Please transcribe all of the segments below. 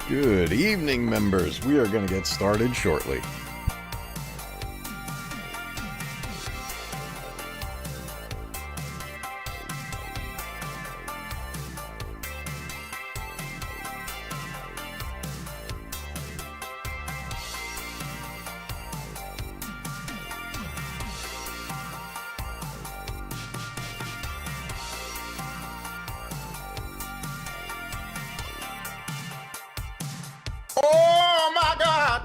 Good evening, members. We are going to get started shortly. Oh my God!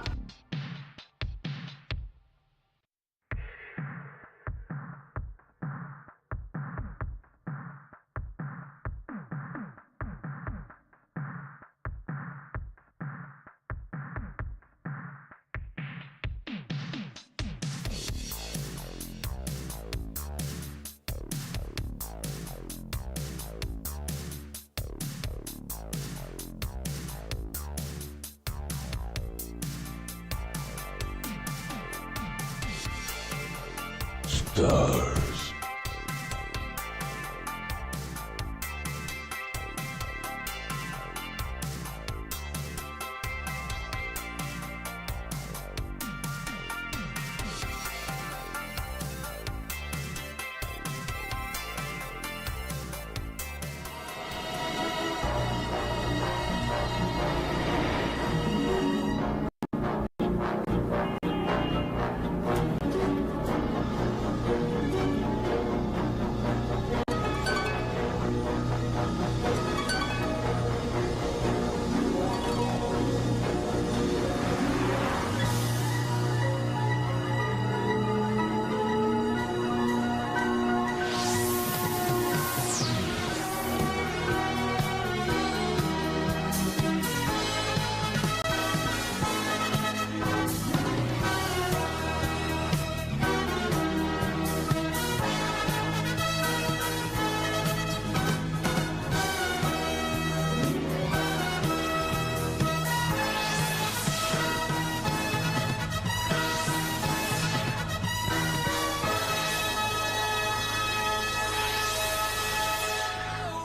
Stars.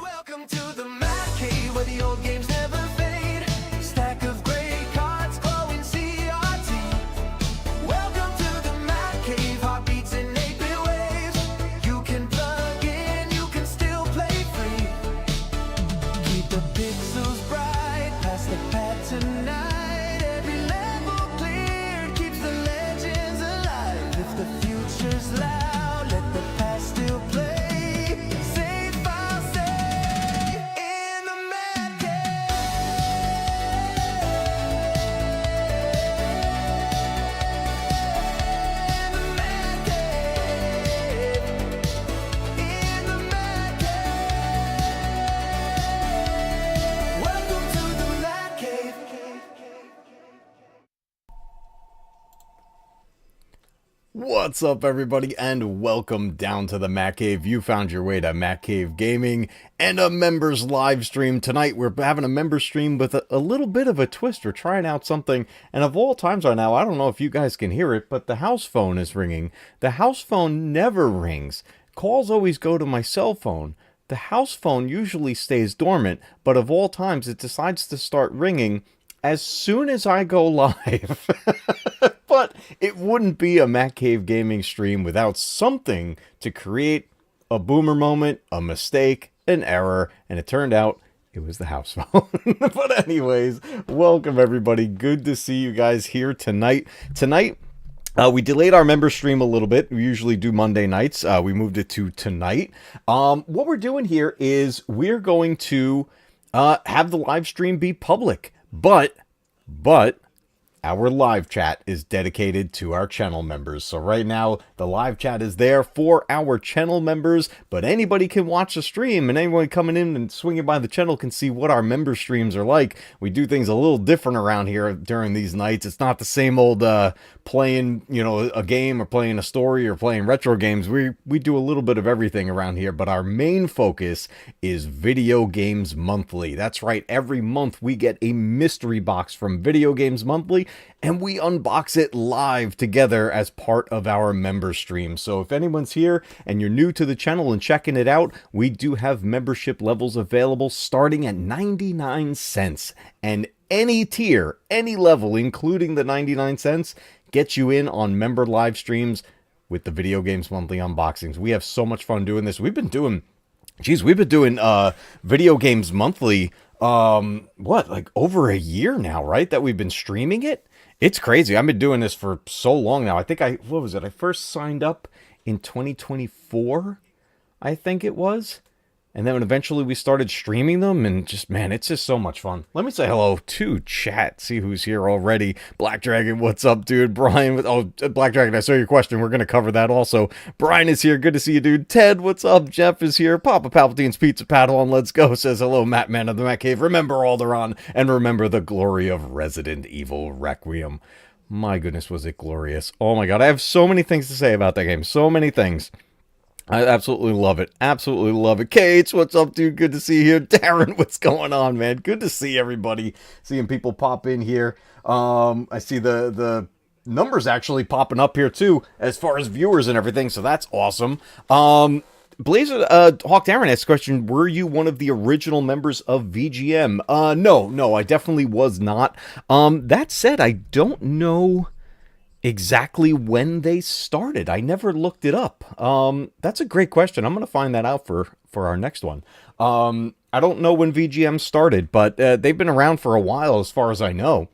Welcome to the Mad Cave, where the old games never fade. Stack of great cards, glowing CRT. Welcome to the Mad Cave, heartbeats in 8-bit waves. You can plug in, you can still play free. Keep the pixels bright, pass the pad tonight. Every level cleared keeps the legends alive. If the future's loud, let the past still play. Save file, save in the Mad Cave. In the Mad Cave. In the Mad Cave. Welcome to the Mad Cave. What's up, everybody, and welcome down to the Mac Cave. You found your way to Mac Cave Gaming and a members live stream. Tonight, we're having a member stream with a little bit of a twist. We're trying out something, and of all times right now, I don't know if you guys can hear it, but the house phone is ringing. The house phone never rings. Calls always go to my cell phone. The house phone usually stays dormant, but of all times, it decides to start ringing as soon as I go live. But it wouldn't be a Mac Cave Gaming stream without something to create a boomer moment, a mistake, an error, and it turned out it was the house phone. But anyways, welcome everybody. Good to see you guys here tonight. We delayed our member stream a little bit. We usually do Monday nights. We moved it to tonight. What we're doing here is we're going to have the live stream be public, but our live chat is dedicated to our channel members. So right now, the live chat is there for our channel members, but anybody can watch the stream, and anyone coming in and swinging by the channel can see what our member streams are like. We do things a little different around here during these nights. It's not the same old playing, a game or playing a story or playing retro games. We do a little bit of everything around here, but our main focus is Video Games Monthly. That's right, every month we get a mystery box from Video Games Monthly, and we unbox it live together as part of our member stream. So if anyone's here and you're new to the channel and checking it out, we do have membership levels available starting at 99 cents. And any tier, any level, including the 99 cents, gets you in on member live streams with the Video Games Monthly unboxings. We have so much fun doing this. We've been doing Video Games Monthly, like over a year now, right? That we've been streaming it. It's crazy. I've been doing this for so long now. I think I first signed up in 2024, I think it was. And then when eventually we started streaming them, and just, man, it's just so much fun. Let me say hello to chat, see who's here already. Black Dragon, what's up, dude? Brian, Black Dragon, I saw your question. We're going to cover that also. Brian is here. Good to see you, dude. Ted, what's up? Jeff is here. Papa Palpatine's Pizza Padawan, let's go. Says hello, Matt Man of the Matt Cave. Remember Alderaan, and remember the glory of Resident Evil Requiem. My goodness, was it glorious. Oh my god, I have so many things to say about that game. So many things. I absolutely love it. Absolutely love it. Kate, what's up, dude? Good to see you here. Darren, what's going on, man? Good to see everybody. Seeing people pop in here. I see the numbers actually popping up here, too, as far as viewers and everything, so that's awesome. Blazer, Hawk Darren asked a question, were you one of the original members of VGM? No, I definitely was not. That said, I don't know exactly when they started. I never looked it up. That's a great question. I'm going to find that out for our next one. I don't know when VGM started, but they've been around for a while as far as I know.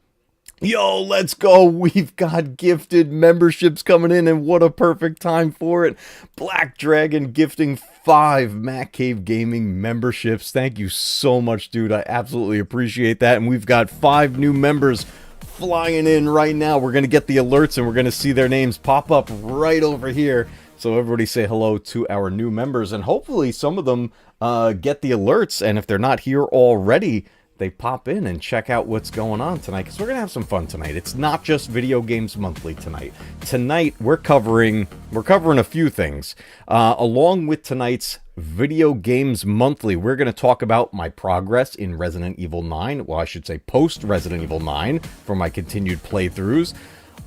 Yo, let's go. We've got gifted memberships coming in, and what a perfect time for it. Black Dragon gifting 5 Mac Cave Gaming memberships. Thank you so much, dude. I absolutely appreciate that. And we've got 5 new members flying in right now. We're going to get the alerts and we're going to see their names pop up right over here. So everybody say hello to our new members, and hopefully some of them get the alerts, and if they're not here already, they pop in and check out what's going on tonight, because we're going to have some fun tonight. It's not just Video Games Monthly tonight. Tonight we're covering a few things. Along with tonight's Video Games Monthly, we're going to talk about my progress in Resident Evil 9. Well, I should say post Resident Evil 9 for my continued playthroughs.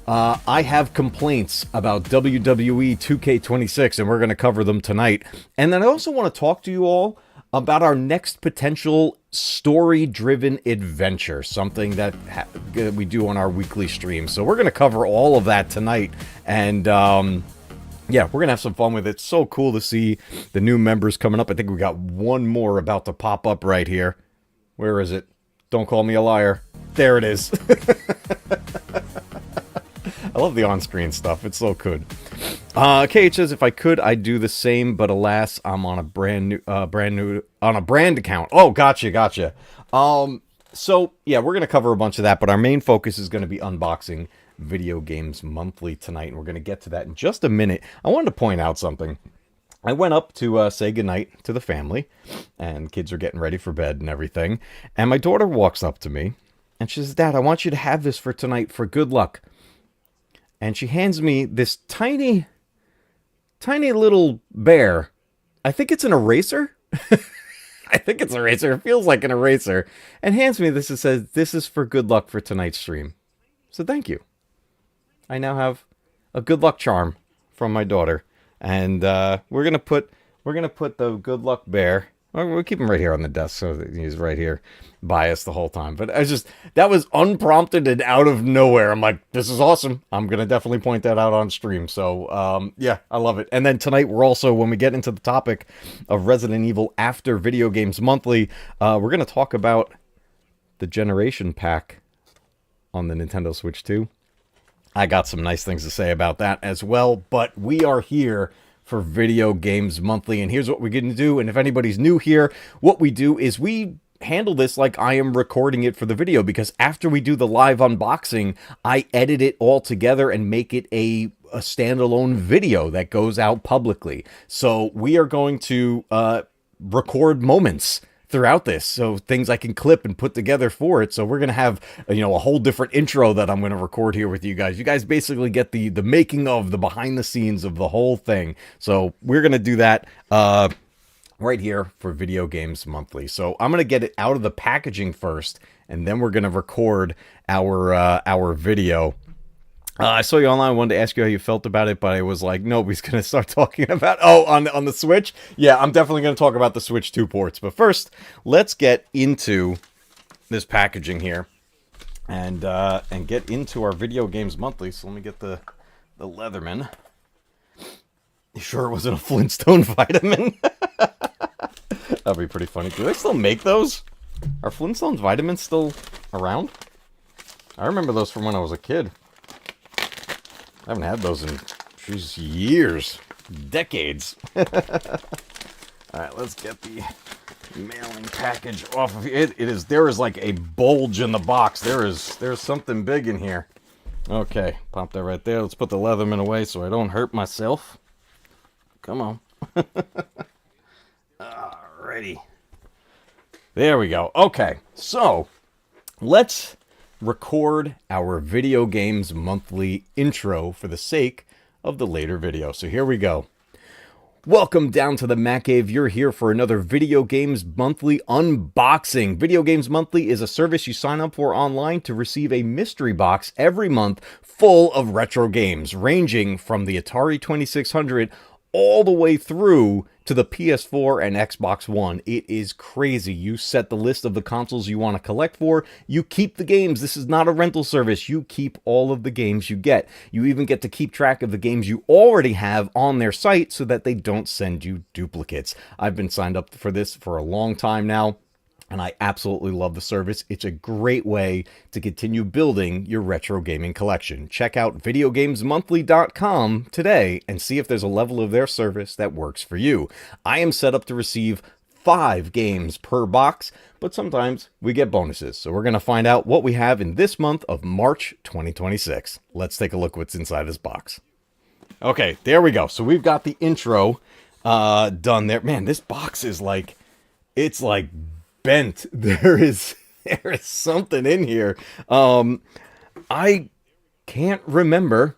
I have complaints about WWE 2K26, and we're going to cover them tonight. And then I also want to talk to you all about our next potential story-driven adventure, something that we do on our weekly stream. So we're going to cover all of that tonight, and yeah, we're going to have some fun with it. So cool to see the new members coming up. I think we got one more about to pop up right here. Where is it? Don't call me a liar. There it is. I love the on-screen stuff. It's so good. KH says, if I could, I'd do the same, but alas, I'm on a brand account. Oh, gotcha. So yeah, we're gonna cover a bunch of that, but our main focus is gonna be unboxing Video Games Monthly tonight, and we're gonna get to that in just a minute. I wanted to point out something. I went up to say goodnight to the family, and kids are getting ready for bed and everything, and my daughter walks up to me, and she says, Dad, I want you to have this for tonight for good luck. And she hands me this tiny little bear. I think it's an eraser. I think it's an eraser. It feels like an eraser. And hands me this and says, this is for good luck for tonight's stream. So thank you. I now have a good luck charm from my daughter. And we're gonna put the good luck bear. We'll keep him right here on the desk so that he's right here by us the whole time. But that was unprompted and out of nowhere. I'm like, this is awesome. I'm going to definitely point that out on stream. So, yeah, I love it. And then tonight we're also, when we get into the topic of Resident Evil after Video Games Monthly, we're going to talk about the Generation Pack on the Nintendo Switch 2. I got some nice things to say about that as well. But we are here for Video Games Monthly, and here's what we're going to do. And if anybody's new here, what we do is we handle this like I am recording it for the video, because after we do the live unboxing, I edit it all together and make it a standalone video that goes out publicly. So we are going to record moments throughout this, so things I can clip and put together for it. So we're gonna have a whole different intro that I'm gonna record here with you guys. You guys basically get the making of, the behind the scenes of the whole thing. So we're gonna do that right here for Video Games Monthly. So I'm gonna get it out of the packaging first, and then we're gonna record our video. I saw you online. I wanted to ask you how you felt about it, but I was like, nobody's going to start talking about... Oh, on the Switch? Yeah, I'm definitely going to talk about the Switch 2 ports. But first, let's get into this packaging here. and get into our video games monthly. So let me get the Leatherman. You sure it wasn't a Flintstone vitamin? That'd be pretty funny. Do they still make those? Are Flintstones vitamins still around? I remember those from when I was a kid. I haven't had those in, geez, years. Decades. Alright, let's get the mailing package off of here. There is like a bulge in the box. There's something big in here. Okay, pop that right there. Let's put the Leatherman away so I don't hurt myself. Come on. Alrighty. There we go. Okay, so let's record our video games monthly intro for the sake of the later video. So here we go. Welcome down to the Mac Cave. You're here for another Video Games Monthly unboxing. Video Games Monthly is a service you sign up for online to receive a mystery box every month full of retro games, ranging from the Atari 2600 all the way through to the PS4 and Xbox One. It is crazy. You set the list of the consoles you want to collect for. You keep the games. This is not a rental service. You keep all of the games you get. You even get to keep track of the games you already have on their site so that they don't send you duplicates. I've been signed up for this for a long time now, and I absolutely love the service. It's a great way to continue building your retro gaming collection. Check out videogamesmonthly.com today and see if there's a level of their service that works for you. I am set up to receive 5 games per box, but sometimes we get bonuses. So we're going to find out what we have in this month of March 2026. Let's take a look what's inside this box. Okay, there we go. So we've got the intro done there. Man, this box is like, it's like bent. There is something in here. I can't remember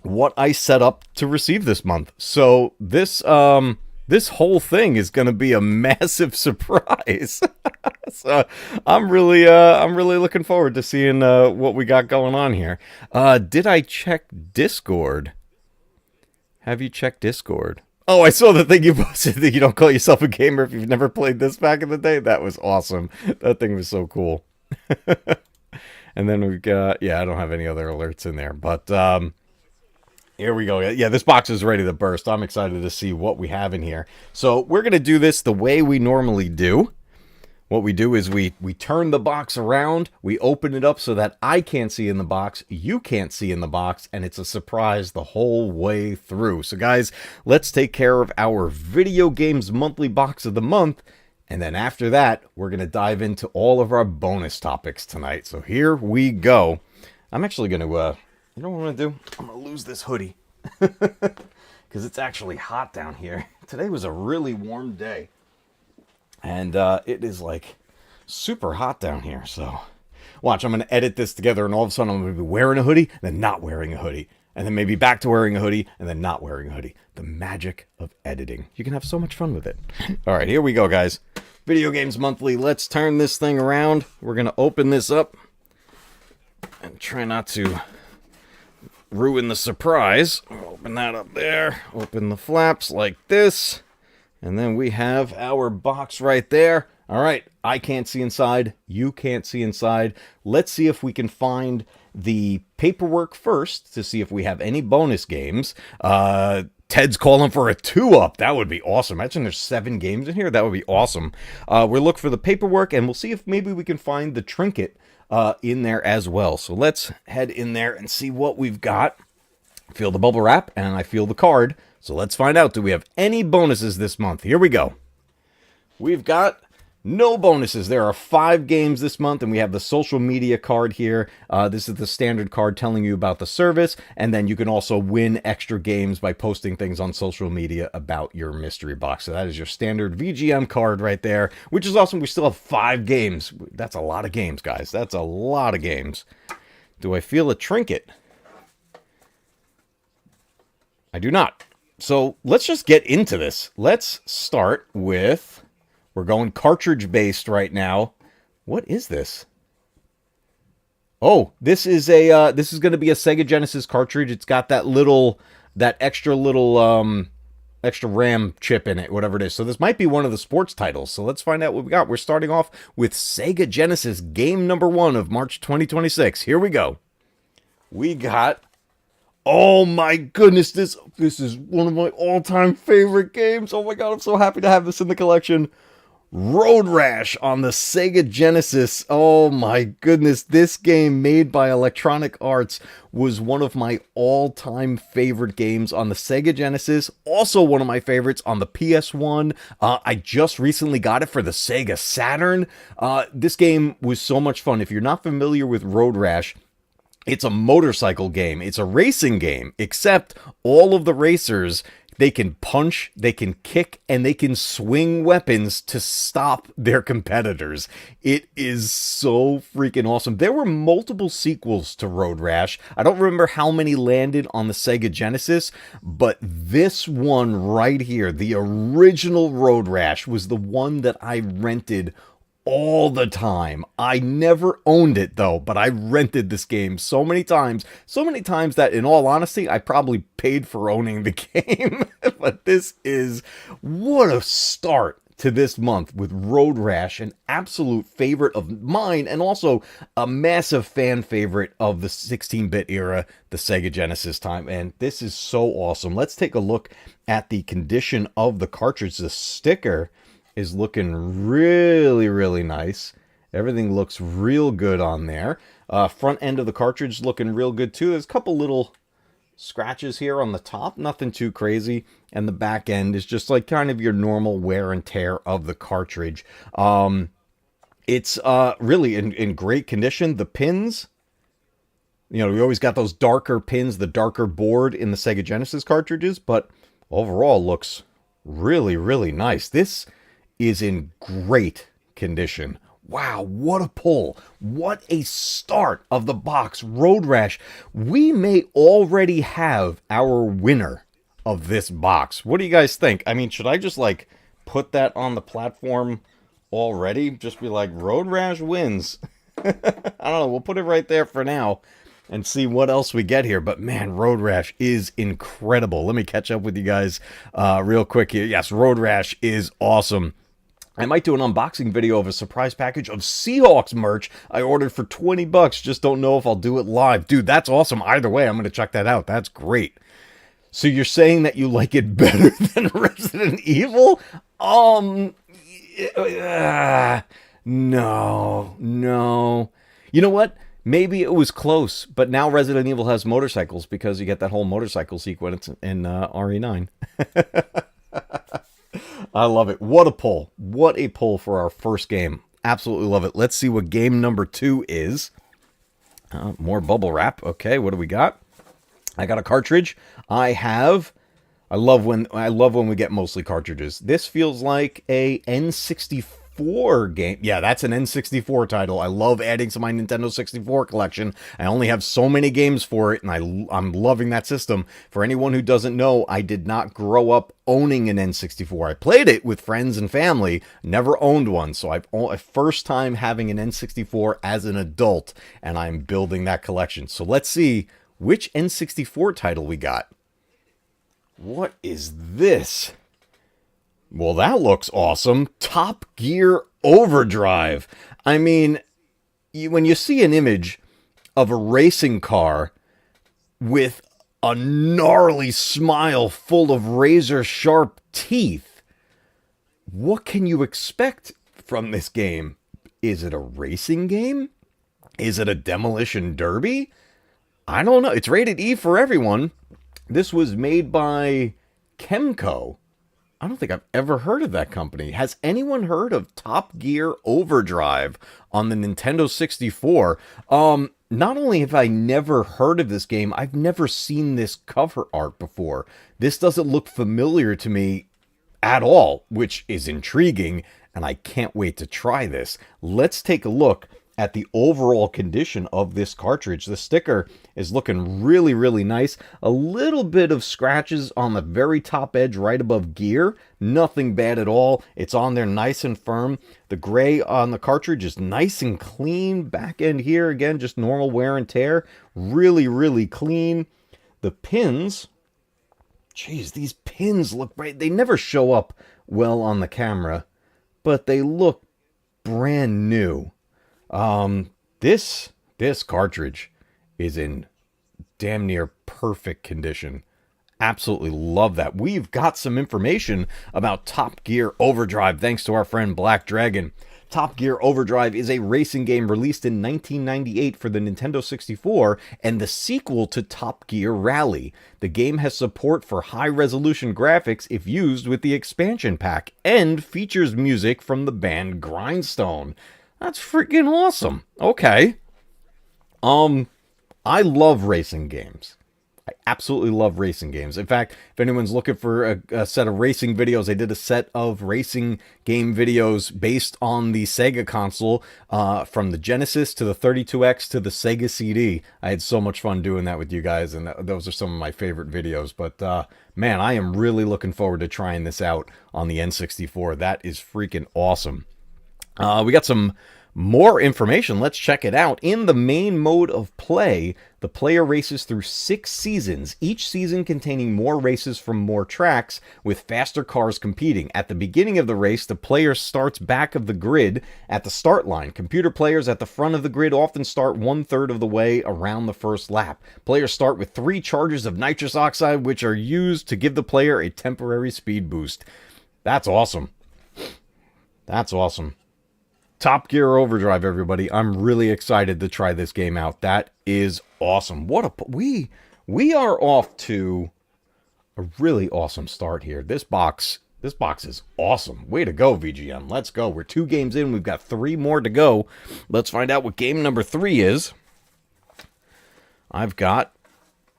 what I set up to receive this month. So this whole thing is going to be a massive surprise. So I'm really looking forward to seeing what we got going on here. Did I check Discord? Have you checked Discord? Oh, I saw the thing you posted that you don't call yourself a gamer if you've never played this back in the day. That was awesome. That thing was so cool. And then we've got, yeah, I don't have any other alerts in there, but here we go. Yeah, this box is ready to burst. I'm excited to see what we have in here. So we're going to do this the way we normally do. What we do is we turn the box around, we open it up so that I can't see in the box, you can't see in the box, and it's a surprise the whole way through. So guys, let's take care of our Video Games Monthly box of the month, and then after that, we're going to dive into all of our bonus topics tonight. So here we go. I'm actually going to, you know what I'm going to do? I'm going to lose this hoodie, because it's actually hot down here. Today was a really warm day. And it is like super hot down here. So watch, I'm going to edit this together and all of a sudden I'm going to be wearing a hoodie and then not wearing a hoodie. And then maybe back to wearing a hoodie and then not wearing a hoodie. The magic of editing. You can have so much fun with it. All right, here we go, guys. Video Games Monthly. Let's turn this thing around. We're going to open this up and try not to ruin the surprise. Open that up there. Open the flaps like this. And then we have our box right there. All right, I can't see inside. You can't see inside. Let's see if we can find the paperwork first to see if we have any bonus games. Ted's calling for a 2-up. That would be awesome. Imagine there's 7 games in here. That would be awesome. We'll look for the paperwork, and we'll see if maybe we can find the trinket in there as well. So let's head in there and see what we've got. Feel the bubble wrap, and I feel the card. So let's find out, do we have any bonuses this month? Here we go. We've got no bonuses. There are 5 games this month, and we have the social media card here. This is the standard card telling you about the service, and then you can also win extra games by posting things on social media about your mystery box. So that is your standard VGM card right there, which is awesome. We still have 5 games. That's a lot of games, guys. That's a lot of games. Do I feel a trinket? I do not. So let's just get into this. Let's start with, we're going cartridge based right now. What is this? Oh, this is going to be a Sega Genesis cartridge. It's got that extra little extra RAM chip in it, whatever it is. So this might be one of the sports titles. So let's find out what we got. We're starting off with Sega Genesis game number 1 of March 2026. Here we go. We got, oh my goodness, this is one of my all-time favorite games. Oh my god, I'm so happy to have this in the collection. Road Rash on the Sega Genesis. Oh my goodness, this game made by Electronic Arts was one of my all-time favorite games on the Sega Genesis. Also one of my favorites on the PS1. I just recently got it for the Sega Saturn. This game was so much fun. If you're not familiar with Road Rash, it's a motorcycle game. It's a racing game, except all of the racers, they can punch, they can kick, and they can swing weapons to stop their competitors. It is so freaking awesome. There were multiple sequels to Road Rash. I don't remember how many landed on the Sega Genesis, but this one right here, the original Road Rash, was the one that I rented all the time. I never owned it though, but I rented this game so many times that in all honesty, I probably paid for owning the game. But this is, what a start to this month with Road Rash, an absolute favorite of mine and also a massive fan favorite of the 16-bit era, the Sega Genesis time. And this is so awesome. Let's take a look at the condition of the cartridge. The sticker is looking really, really nice. Everything looks real good on there. Front end of the cartridge looking real good too. There's a couple little scratches here on the top, nothing too crazy. And the back end is just like kind of your normal wear and tear of the cartridge. It's really in great condition. The pins, you know, we always got those darker pins, the darker board in the Sega Genesis cartridges, but overall looks really, really nice. This is in great condition. Wow, what a pull. What a start of the box. Road Rash. We may already have our winner of this box. What do you guys think? I mean, should I just like put that on the platform already? Just be like, Road Rash wins. I don't know. We'll put it right there for now and see what else we get here. But man, Road Rash is incredible. Let me catch up with you guys real quick here. Yes, Road Rash is awesome. I might do an unboxing video of a surprise package of Seahawks merch I ordered for 20 bucks. Just don't know if I'll do it live. Dude, that's awesome. Either way, I'm going to check that out. That's great. So you're saying that you like it better than Resident Evil? No. You know what? Maybe it was close, but now Resident Evil has motorcycles because you get that whole motorcycle sequence in RE9. I love it. What a pull. What a pull for our first game. Absolutely love it. Let's see what game number 2 is. More bubble wrap. Okay, what do we got? I got a cartridge. I love when we get mostly cartridges. This feels like a N64 game. Yeah, that's an N64 title. I love adding to my Nintendo 64 collection. I only have so many games for it, and I'm loving that system. For anyone who doesn't know, I did not grow up owning an N64. I played it with friends and family, never owned one. So a first time having an N64 as an adult, and I'm building that collection. So let's see which N64 title we got. What is this? Well, that looks awesome. Top Gear Overdrive. I mean, when you see an image of a racing car with a gnarly smile full of razor-sharp teeth, what can you expect from this game? Is it a racing game? Is it a demolition derby? I don't know. It's rated E for everyone. This was made by Kemco. I don't think I've ever heard of that company. Has anyone heard of Top Gear Overdrive on the Nintendo 64? Not only have I never heard of this game, I've never seen this cover art before. This doesn't look familiar to me at all, which is intriguing, and I can't wait to try this. Let's take a look at the overall condition of this cartridge. The sticker is looking really, really nice. A little bit of scratches on the very top edge right above gear. Nothing bad at all. It's on there nice and firm. The gray on the cartridge is nice and clean. Back end here, again, just normal wear and tear. Really, really clean. The pins, Jeez, these pins look bright. They never show up well on the camera, but they look brand new. This cartridge is in damn near perfect condition. Absolutely love that. We've got some information about Top Gear Overdrive thanks to our friend Black Dragon. Top Gear Overdrive is a racing game released in 1998 for the Nintendo 64 and the sequel to Top Gear Rally. The game has support for high-resolution graphics if used with the expansion pack and features music from the band Grindstone. That's freaking awesome. Okay. I love racing games. I absolutely love racing games. In fact, if anyone's looking for a set of racing videos, I did a set of racing game videos based on the Sega console, from the Genesis to the 32X to the Sega CD. I had so much fun doing that with you guys, and those are some of my favorite videos. But man, I am really looking forward to trying this out on the N64. That is freaking awesome. We got some more information. Let's check it out. In the main mode of play, the player races through 6 seasons, each season containing more races from more tracks, with faster cars competing. At the beginning of the race, the player starts back of the grid at the start line. Computer players at the front of the grid often start 1/3 of the way around the first lap. Players start with 3 charges of nitrous oxide, which are used to give the player a temporary speed boost. That's awesome. That's awesome. Top Gear Overdrive, everybody. I'm really excited to try this game out. That is awesome. We are off to a really awesome start here. This box is awesome. Way to go, VGM. Let's go. We're 2 games in. We've got 3 more to go. Let's find out what game number 3 is. I've got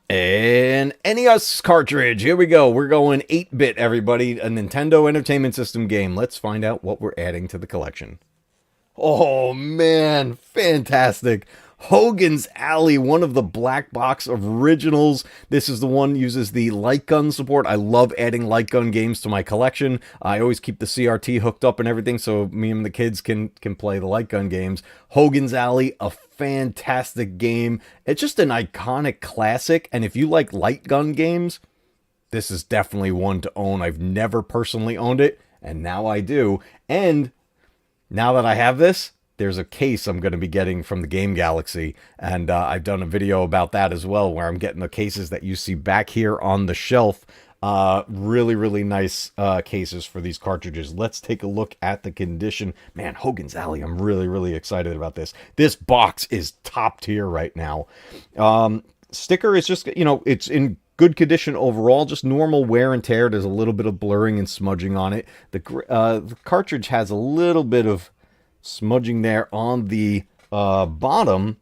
an NES cartridge. Here we go. We're going 8-bit, everybody. A Nintendo Entertainment System game. Let's find out what we're adding to the collection. Oh, man. Fantastic. Hogan's Alley, one of the black box originals. This is the one that uses the light gun support. I love adding light gun games to my collection. I always keep the CRT hooked up and everything so me and the kids can play the light gun games. Hogan's Alley, a fantastic game. It's just an iconic classic, and if you like light gun games, this is definitely one to own. I've never personally owned it, and now I do. And now that I have this, there's a case I'm going to be getting from the Game Galaxy, and I've done a video about that as well, where I'm getting the cases that you see back here on the shelf. Really, really nice cases for these cartridges. Let's take a look at the condition. Man, Hogan's Alley, I'm really, really excited about this. This box is top tier right now. Sticker is just, it's in good condition overall, just normal wear and tear. There's a little bit of blurring and smudging on it. The cartridge has a little bit of smudging there on the bottom.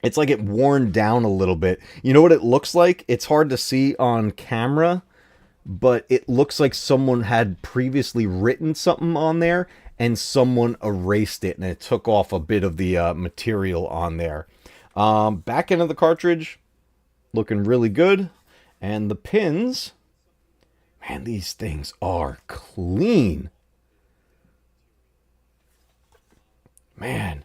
It's like it worn down a little bit. You know what it looks like? It's hard to see on camera, but it looks like someone had previously written something on there and someone erased it, and it took off a bit of the material on there. Back end of the cartridge, looking really good. And the pins, man, these things are clean. Man,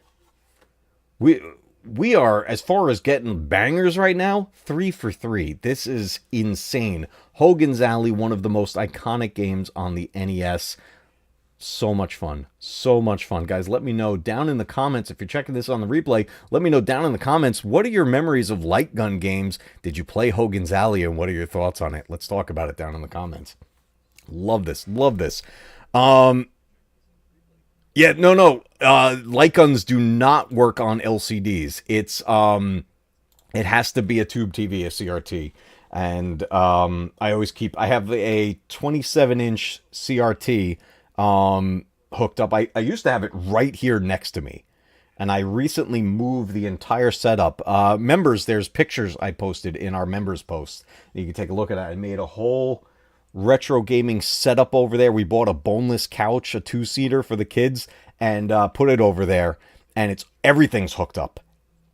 we are, as far as getting bangers right now, 3 for 3. This is insane. Hogan's Alley, one of the most iconic games on the NES. So much fun. So much fun. Guys, let me know down in the comments, if you're checking this on the replay, let me know down in the comments, what are your memories of light gun games? Did you play Hogan's Alley, and what are your thoughts on it? Let's talk about it down in the comments. Love this. Love this. Yeah, no. Light guns do not work on LCDs. It has to be a tube TV, a CRT. And I have a 27-inch CRT hooked up. I used to have it right here next to me, and I recently moved the entire setup. Members, there's pictures I posted in our members post. You can take a look at it. I made a whole retro gaming setup over there. We bought a boneless couch, a 2-seater for the kids, and put it over there, and everything's hooked up.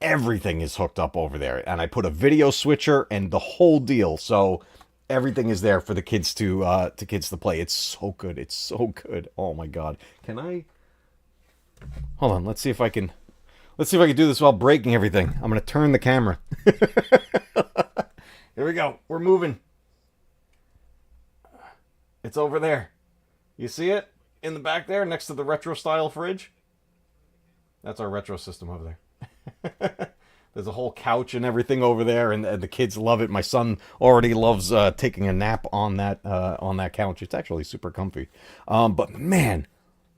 Everything is hooked up over there, and I put a video switcher and the whole deal. So everything is there for the kids to play. It's so good. It's so good. Oh my god. Can I? Hold on. Let's see if I can do this while breaking everything. I'm gonna turn the camera. Here we go. We're moving. It's over there. You see it? In the back there, next to the retro style fridge? That's our retro system over there. There's a whole couch and everything over there, and the kids love it. My son already loves taking a nap on that couch. It's actually super comfy. But man,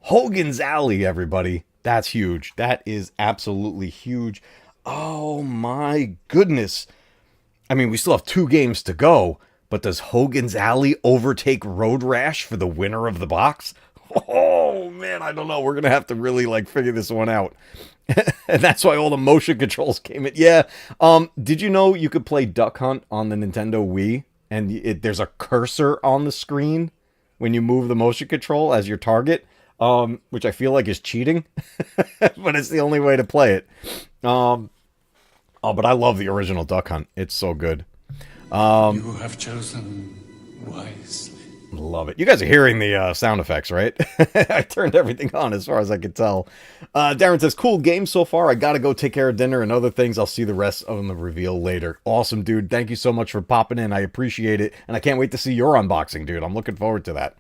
Hogan's Alley, everybody, that's huge. That is absolutely huge. Oh my goodness. I mean, we still have 2 games to go, but does Hogan's Alley overtake Road Rash for the winner of the box? Oh man, I don't know. We're gonna have to really like figure this one out. And that's why all the motion controls came in. Yeah. Did you know you could play Duck Hunt on the Nintendo Wii, and there's a cursor on the screen when you move the motion control as your target, which I feel like is cheating, but it's the only way to play it. Oh, but I love the original Duck Hunt. It's so good. You have chosen wisely. Love it. You guys are hearing the sound effects, right? I turned everything on as far as I could tell. Darren says, cool game so far. I gotta go take care of dinner and other things. I'll see the rest of the reveal later. Awesome, dude. Thank you so much for popping in. I appreciate it. And I can't wait to see your unboxing, dude. I'm looking forward to that.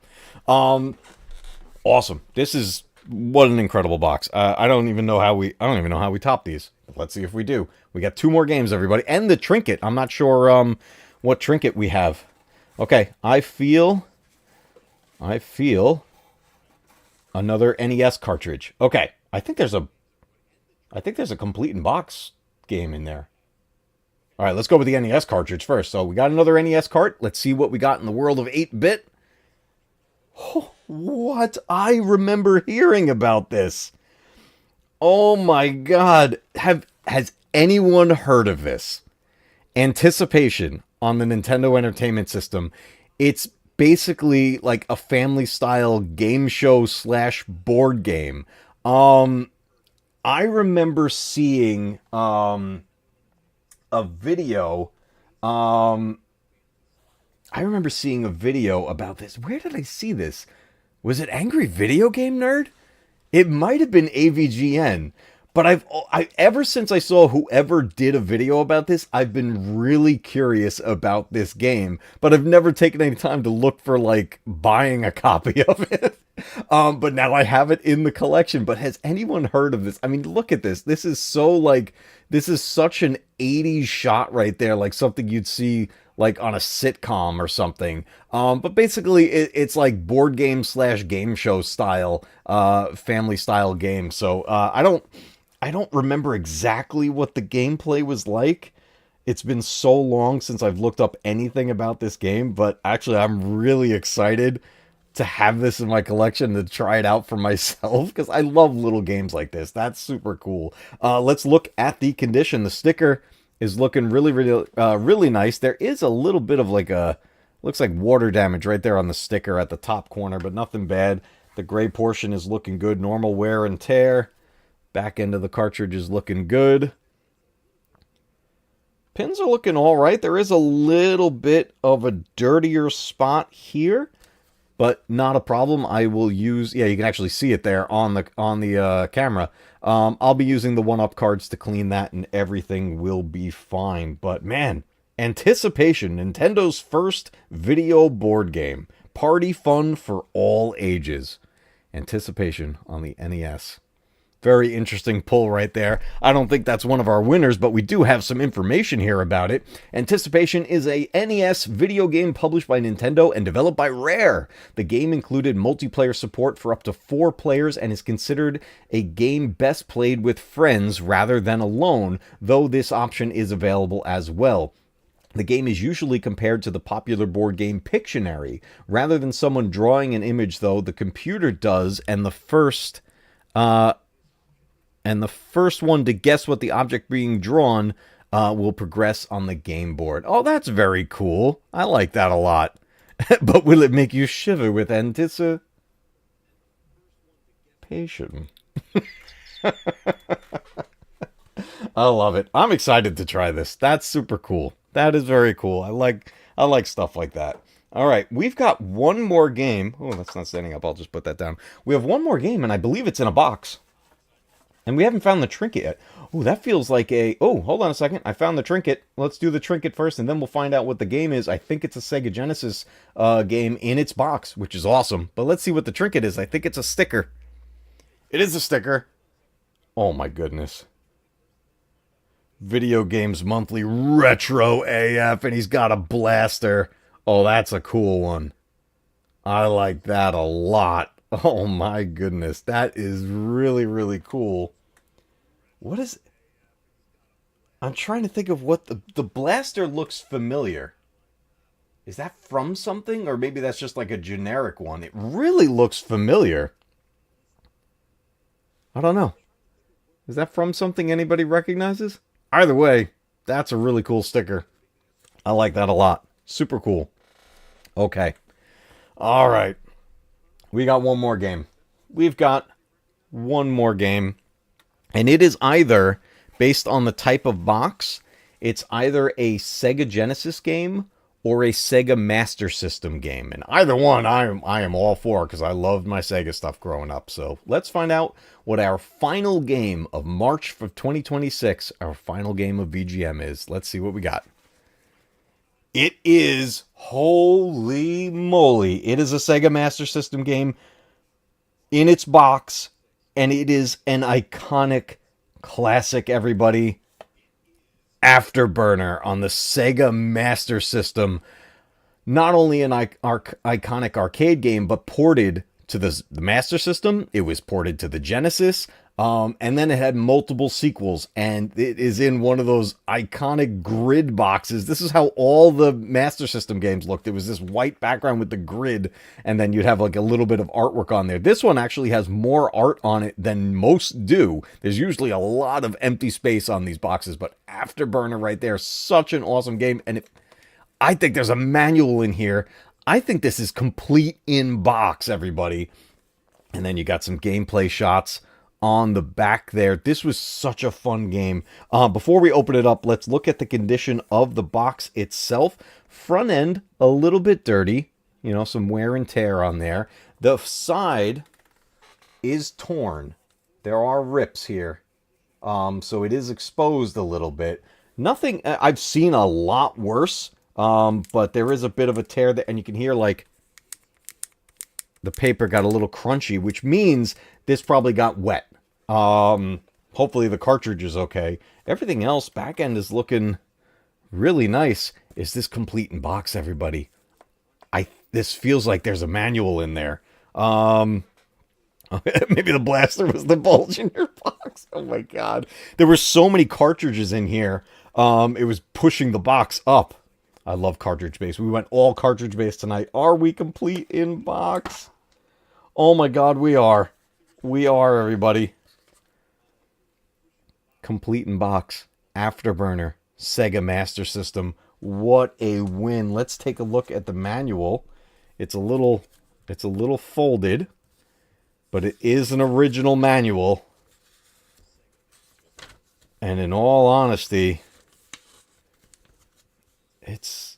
Awesome. This is what an incredible box. I don't even know how we top these. But let's see if we do. We got 2 more games, everybody. And the trinket. I'm not sure what trinket we have. Okay, I feel another NES cartridge. Okay, I think there's a complete in box game in there. All right, let's go with the NES cartridge first. So we got another NES cart. Let's see what we got in the world of 8-bit. Oh, what? I remember hearing about this. Oh my God. Has anyone heard of this? Anticipation on the Nintendo Entertainment System. It's basically like a family style game show / board game. I remember seeing a video. I remember seeing a video about this. Where did I see this? Was it Angry Video Game Nerd? It might have been AVGN. But I ever since I saw whoever did a video about this, I've been really curious about this game, but I've never taken any time to look for like buying a copy of it. But now I have it in the collection. But has anyone heard of this? I mean, look at this. This is such an 80s shot right there, like something you'd see like on a sitcom or something. But basically it's like board game / game show style, family style game. So I don't remember exactly what the gameplay was like. It's been so long since I've looked up anything about this game, but actually I'm really excited to have this in my collection, to try it out for myself, because I love little games like this. That's super cool. Let's look at the condition. The sticker is looking really nice. There is a little bit of like looks like water damage right there on the sticker at the top corner, but nothing bad. The gray portion is looking good. Normal wear and tear. Back end of the cartridge is looking good. Pins are looking all right. There is a little bit of a dirtier spot here, but not a problem. I will use, yeah, you can actually see it there on the camera. I'll be using the 1-Up cards to clean that, and everything will be fine. But man, Anticipation, Nintendo's first video board game. Party fun for all ages. Anticipation on the NES. Very interesting pull right there. I don't think that's one of our winners, but we do have some information here about it. Anticipation is a NES video game published by Nintendo and developed by Rare. The game included multiplayer support for up to 4 players and is considered a game best played with friends rather than alone, though this option is available as well. The game is usually compared to the popular board game Pictionary. Rather than someone drawing an image, though, the computer does, and the first one to guess what the object being drawn will progress on the game board. Oh, that's very cool. I like that a lot. But will it make you shiver with anticipation? I love it. I'm excited to try this. That's super cool. That is very cool. I like stuff like that. All right, we've got one more game. Oh, that's not standing up. I'll just put that down. We have one more game, and I believe it's in a box. And we haven't found the trinket yet. Oh, that feels like a... Oh, hold on a second. I found the trinket. Let's do the trinket first, and then we'll find out what the game is. I think it's a Sega Genesis game in its box, which is awesome. But let's see what the trinket is. I think it's a sticker. It is a sticker. Oh, my goodness. Video Games Monthly Retro AF, and he's got a blaster. Oh, that's a cool one. I like that a lot. Oh, my goodness. That is really, really cool. What is... I'm trying to think of what the blaster looks familiar. Is that from something? Or maybe that's just like a generic one. It really looks familiar. I don't know. Is that from something anybody recognizes? Either way, that's a really cool sticker. I like that a lot. Super cool. Okay. All right. We got one more game. We've got one more game. And it is either, based on the type of box, it's either a Sega Genesis game or a Sega Master System game. And either one, I am all for, because I loved my Sega stuff growing up. So let's find out what our final game of March of 2026, our final game of VGM is. Let's see what we got. It is, holy moly, it is a Sega Master System game in its box. And it is an iconic classic, everybody. Afterburner on the Sega Master System. Not only an iconic arcade game, but ported to the Master System. It was ported to the Genesis. And then it had multiple sequels. And it is in one of those iconic grid boxes. This is how all the Master System games looked. It was this white background with the grid. And then you'd have like a little bit of artwork on there. This one actually has more art on it than most do. There's usually a lot of empty space on these boxes. But Afterburner right there, such an awesome game. And I think there's a manual in here. I think this is complete in box, everybody. And then you got some gameplay shots on the back there. This was such a fun game. Before we open it up, let's look at the condition of the box itself. Front end, a little bit dirty. You know, some wear and tear on there. The side is torn. There are rips here. So it is exposed a little bit. Nothing, I've seen a lot worse. But there is a bit of a tear there, and you can hear like the paper got a little crunchy, which means this probably got wet. Hopefully the cartridge is okay. Everything else, back end is looking really nice. Is this complete in box, everybody? This feels like there's a manual in there. Maybe the blaster was the bulge in your box. Oh my god. There were so many cartridges in here. It was pushing the box up. I love cartridge base. We went all cartridge base tonight. Are we complete in box? Oh my god, we are. We are, everybody. Complete in box. Afterburner. Sega Master System. What a win. Let's take a look at the manual. It's a little folded, but it is an original manual. And in all honesty, it's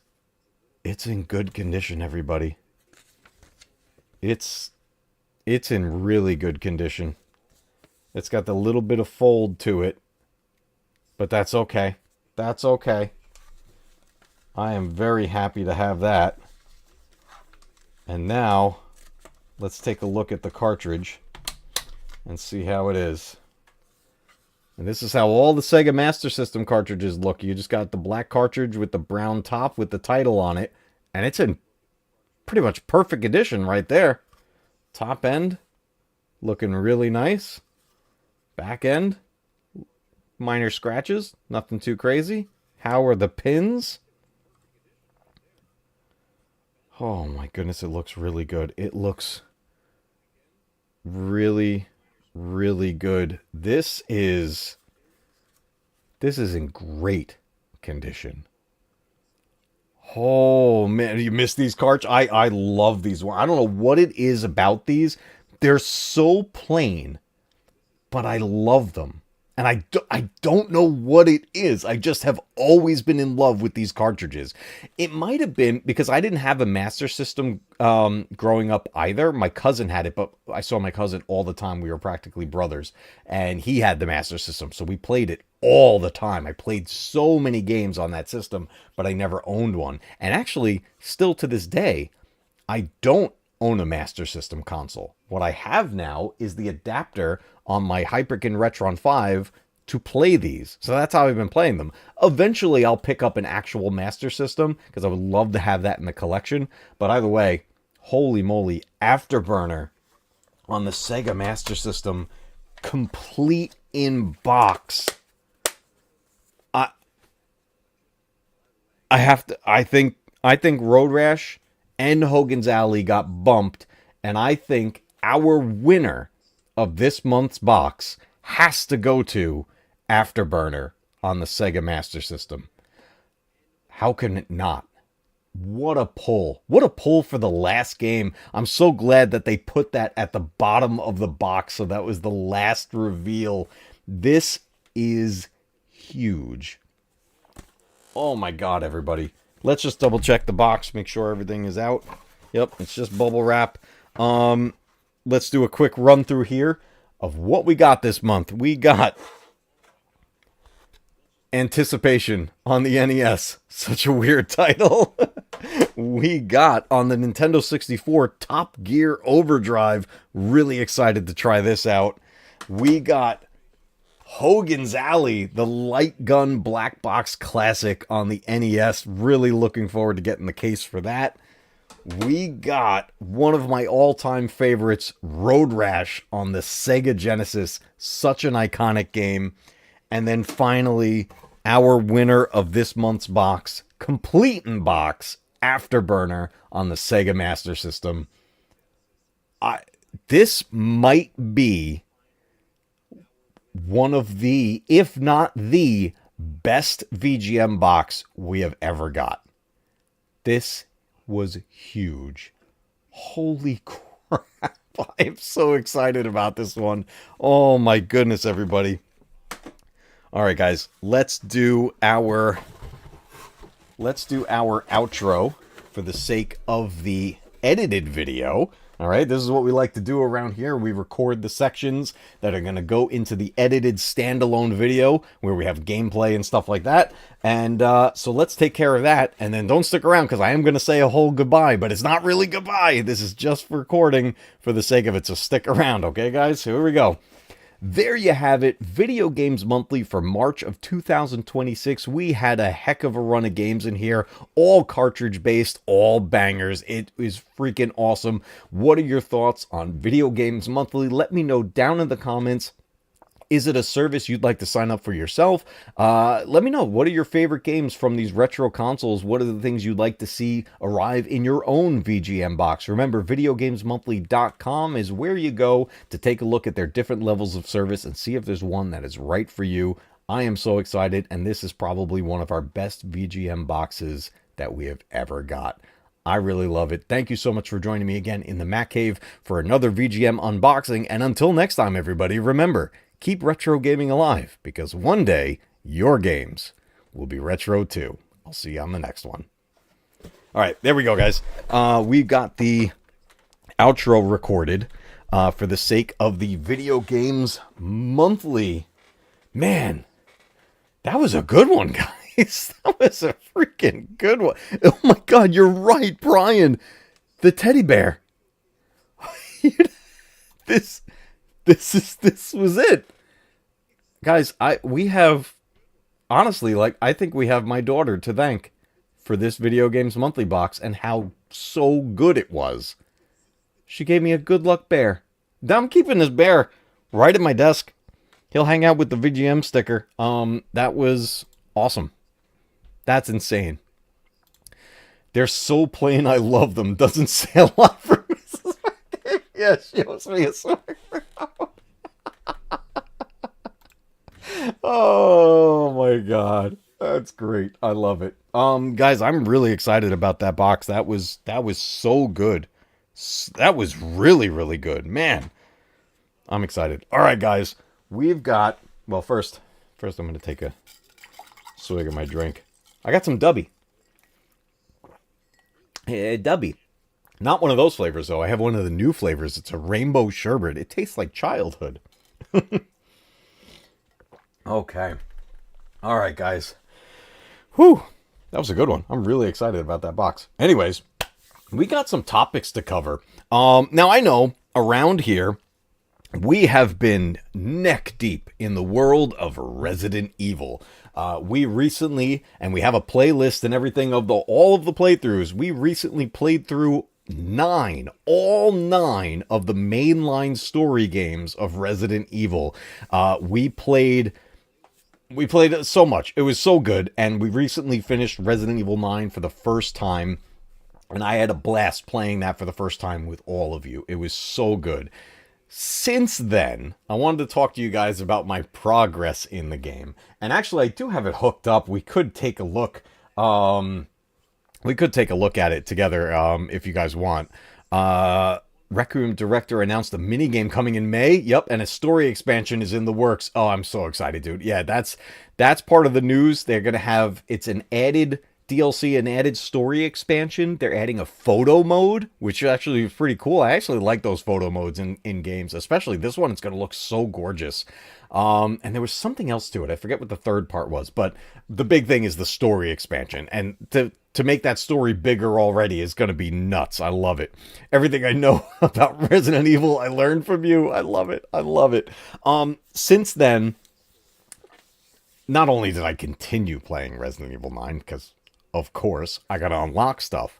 in good condition, everybody. It's in really good condition. It's got the little bit of fold to it, but that's okay. That's okay. I am very happy to have that. And now, let's take a look at the cartridge and see how it is. And this is how all the Sega Master System cartridges look. You just got the black cartridge with the brown top with the title on it. And it's in pretty much perfect condition right there. Top end, looking really nice. Back end, minor scratches, nothing too crazy. How are the pins? Oh my goodness, it looks really good. It looks really, really good. This is in great condition. Oh man, you missed these carts? I love these ones. I don't know what it is about these. They're so plain, but I love them. And I don't know what it is. I just have always been in love with these cartridges. It might have been because I didn't have a Master System growing up either. My cousin had it, but I saw my cousin all the time. We were practically brothers. And he had the Master System, so we played it all the time. I played so many games on that system, but I never owned one. And actually, still to this day, I don't own a Master System console. What I have now is the adapter on my Hyperkin Retron 5 to play these. So that's how I've been playing them. Eventually, I'll pick up an actual Master System because I would love to have that in the collection. But either way, holy moly, Afterburner on the Sega Master System, complete in box. I think Road Rash and Hogan's Alley got bumped, and I think our winner of this month's box has to go to Afterburner on the Sega Master System. How can it not? What a pull. What a pull for the last game. I'm so glad that they put that at the bottom of the box, so that was the last reveal. This is huge. Oh my god, everybody. Let's just double check the box, make sure everything is out. Yep, it's just bubble wrap. Let's do a quick run through here of what we got this month. We got Anticipation on the NES. Such a weird title. We got on the Nintendo 64 Top Gear Overdrive. Really excited to try this out. We got Hogan's Alley, the light gun black box classic on the NES. Really looking forward to getting the case for that. We got one of my all-time favorites, Road Rash on the Sega Genesis. Such an iconic game. And then finally, our winner of this month's box, complete in box, Afterburner on the Sega Master System. This might be one of the, if not the, best VGM box we have ever got. This was huge. Holy crap. I am so excited about this one. Oh my goodness, everybody. All right, guys, let's do our outro for the sake of the edited video. All right, this is what we like to do around here. We record the sections that are going to go into the edited standalone video where we have gameplay and stuff like that. And so let's take care of that. And then don't stick around because I am going to say a whole goodbye, but it's not really goodbye. This is just for recording for the sake of it. So stick around, okay, guys? Here we go. There you have it, Video Games Monthly for March of 2026. We had a heck of a run of games in here, all cartridge-based, all bangers. It is freaking awesome. What are your thoughts on Video Games Monthly? Let me know down in the comments. Is it a service you'd like to sign up for yourself? Let me know. What are your favorite games from these retro consoles? What are the things you'd like to see arrive in your own VGM box? Remember, VideoGamesMonthly.com is where you go to take a look at their different levels of service and see if there's one that is right for you. I am so excited, and this is probably one of our best VGM boxes that we have ever got. I really love it. Thank you so much for joining me again in the Mac Cave for another VGM unboxing. And until next time, everybody, remember, keep retro gaming alive, because one day your games will be retro too. I'll see you on the next one. All right, there we go, guys. We've got the outro recorded for the sake of the Video Games Monthly. Man, that was a good one, guys. That was a freaking good one. Oh my God, you're right, Brian. The teddy bear. This was it. Guys, we have, honestly, I think we have my daughter to thank for this Video Games Monthly box and how so good it was. She gave me a good luck bear. Now I'm keeping this bear right at my desk. He'll hang out with the VGM sticker. That was awesome. That's insane. They're so plain, I love them. Doesn't say a lot for Mrs. McCabe. Yeah, she owes me a sword. Oh my God, that's great. I love it. Guys, I'm really excited about that box. That was so good. That was really, really good, man. I'm excited. All right, guys, we've got Well, first I'm going to take a swig of my drink. I got some Dubby. Dubby. Not one of those flavors, though. I have one of the new flavors. It's a rainbow sherbet. It tastes like childhood. Okay. All right, guys. Whew. That was a good one. I'm really excited about that box. Anyways, we got some topics to cover. Now, I know around here, we have been neck deep in the world of Resident Evil. We recently, and we have a playlist and everything of all of the playthroughs, we recently played through all nine of the mainline story games of Resident Evil. We played so much. It was so good, and we recently finished Resident Evil 9 for the first time, and I had a blast playing that for the first time with all of you. It was so good. Since then, I wanted to talk to you guys about my progress in the game. And actually, I do have it hooked up. We could take a look. We could take a look at it together if you guys want. Requiem Director announced a minigame coming in May. Yep, and a story expansion is in the works. Oh, I'm so excited, dude. Yeah, that's part of the news. They're going to have, it's an added DLC, an added story expansion. They're adding a photo mode, which actually is pretty cool. I actually like those photo modes in games, especially this one. It's going to look so gorgeous. And there was something else to it. I forget what the third part was, but the big thing is the story expansion. And to make that story bigger already is going to be nuts. I love it. Everything I know about Resident Evil, I learned from you. I love it. I love it. Since then, not only did I continue playing Resident Evil 9, because, of course, I got to unlock stuff,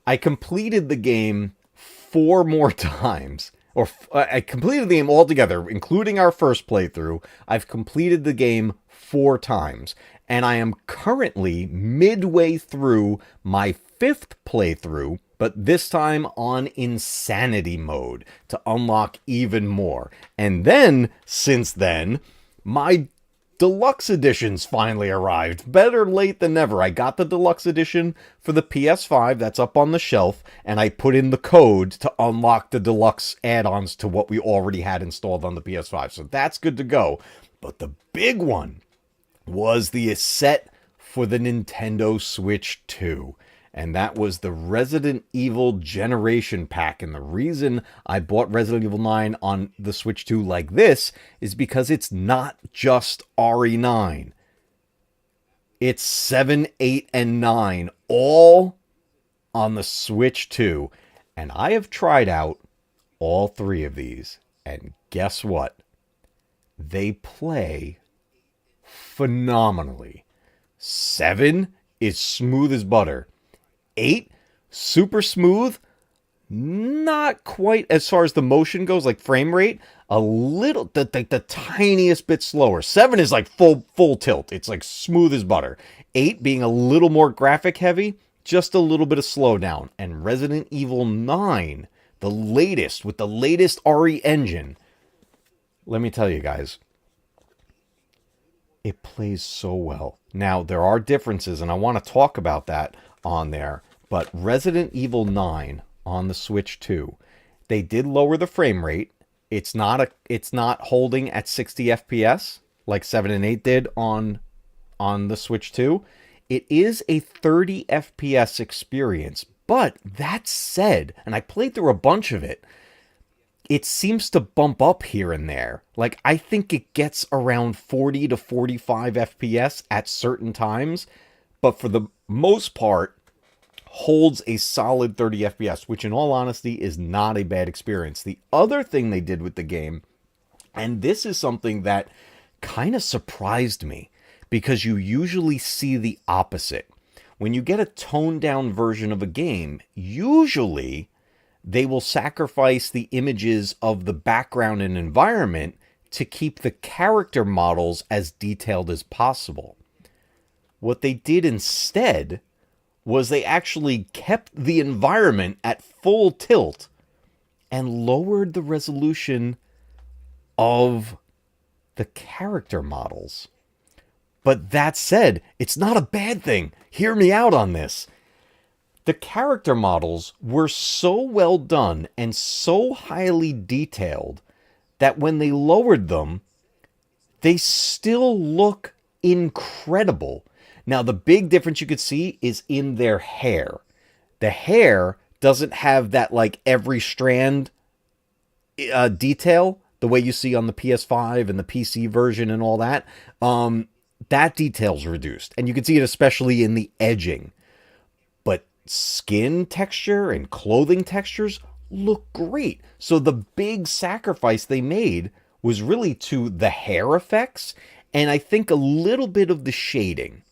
I completed the game 4 more times. I completed the game altogether, including our first playthrough. I've completed the game 4 times. And I am currently midway through my 5th playthrough, but this time on Insanity mode to unlock even more. And then, since then, my Deluxe Editions finally arrived. Better late than never. I got the Deluxe Edition for the PS5 that's up on the shelf, and I put in the code to unlock the Deluxe add-ons to what we already had installed on the PS5. So that's good to go. But the big one was the set for the Nintendo Switch 2. And that was the Resident Evil Generation Pack. And the reason I bought Resident Evil 9 on the Switch 2 like this is because it's not just RE9. It's 7, 8, and 9, all on the Switch 2. And I have tried out all 3 of these. And guess what? They play phenomenally. 7 is smooth as butter. 8, super smooth. Not quite as far as the motion goes, like frame rate. A little, the tiniest bit slower. 7 is like full tilt. It's like smooth as butter. 8 being a little more graphic heavy, just a little bit of slowdown. And Resident Evil 9, the latest, with the latest RE engine. Let me tell you guys, it plays so well. Now, there are differences, and I want to talk about that on there. But Resident Evil 9 on the Switch 2, they did lower the frame rate. It's not holding at 60 FPS like 7 and 8 did on the Switch 2. It is a 30 FPS experience. But that said, and I played through a bunch of it, it seems to bump up here and there. Like, I think it gets around 40 to 45 FPS at certain times, but for the most part, holds a solid 30 FPS, which in all honesty is not a bad experience. The other thing they did with the game, and this is something that kind of surprised me, because you usually see the opposite. When you get a toned down version of a game, usually they will sacrifice the images of the background and environment to keep the character models as detailed as possible. What they did instead was they actually kept the environment at full tilt and lowered the resolution of the character models. But that said, it's not a bad thing. Hear me out on this. The character models were so well done and so highly detailed that when they lowered them, they still look incredible. Now, the big difference you could see is in their hair. The hair doesn't have that, like, every strand detail the way you see on the PS5 and the PC version and all that. That detail's reduced, and you can see it especially in the edging. But skin texture and clothing textures look great. So the big sacrifice they made was really to the hair effects, and I think a little bit of the shading.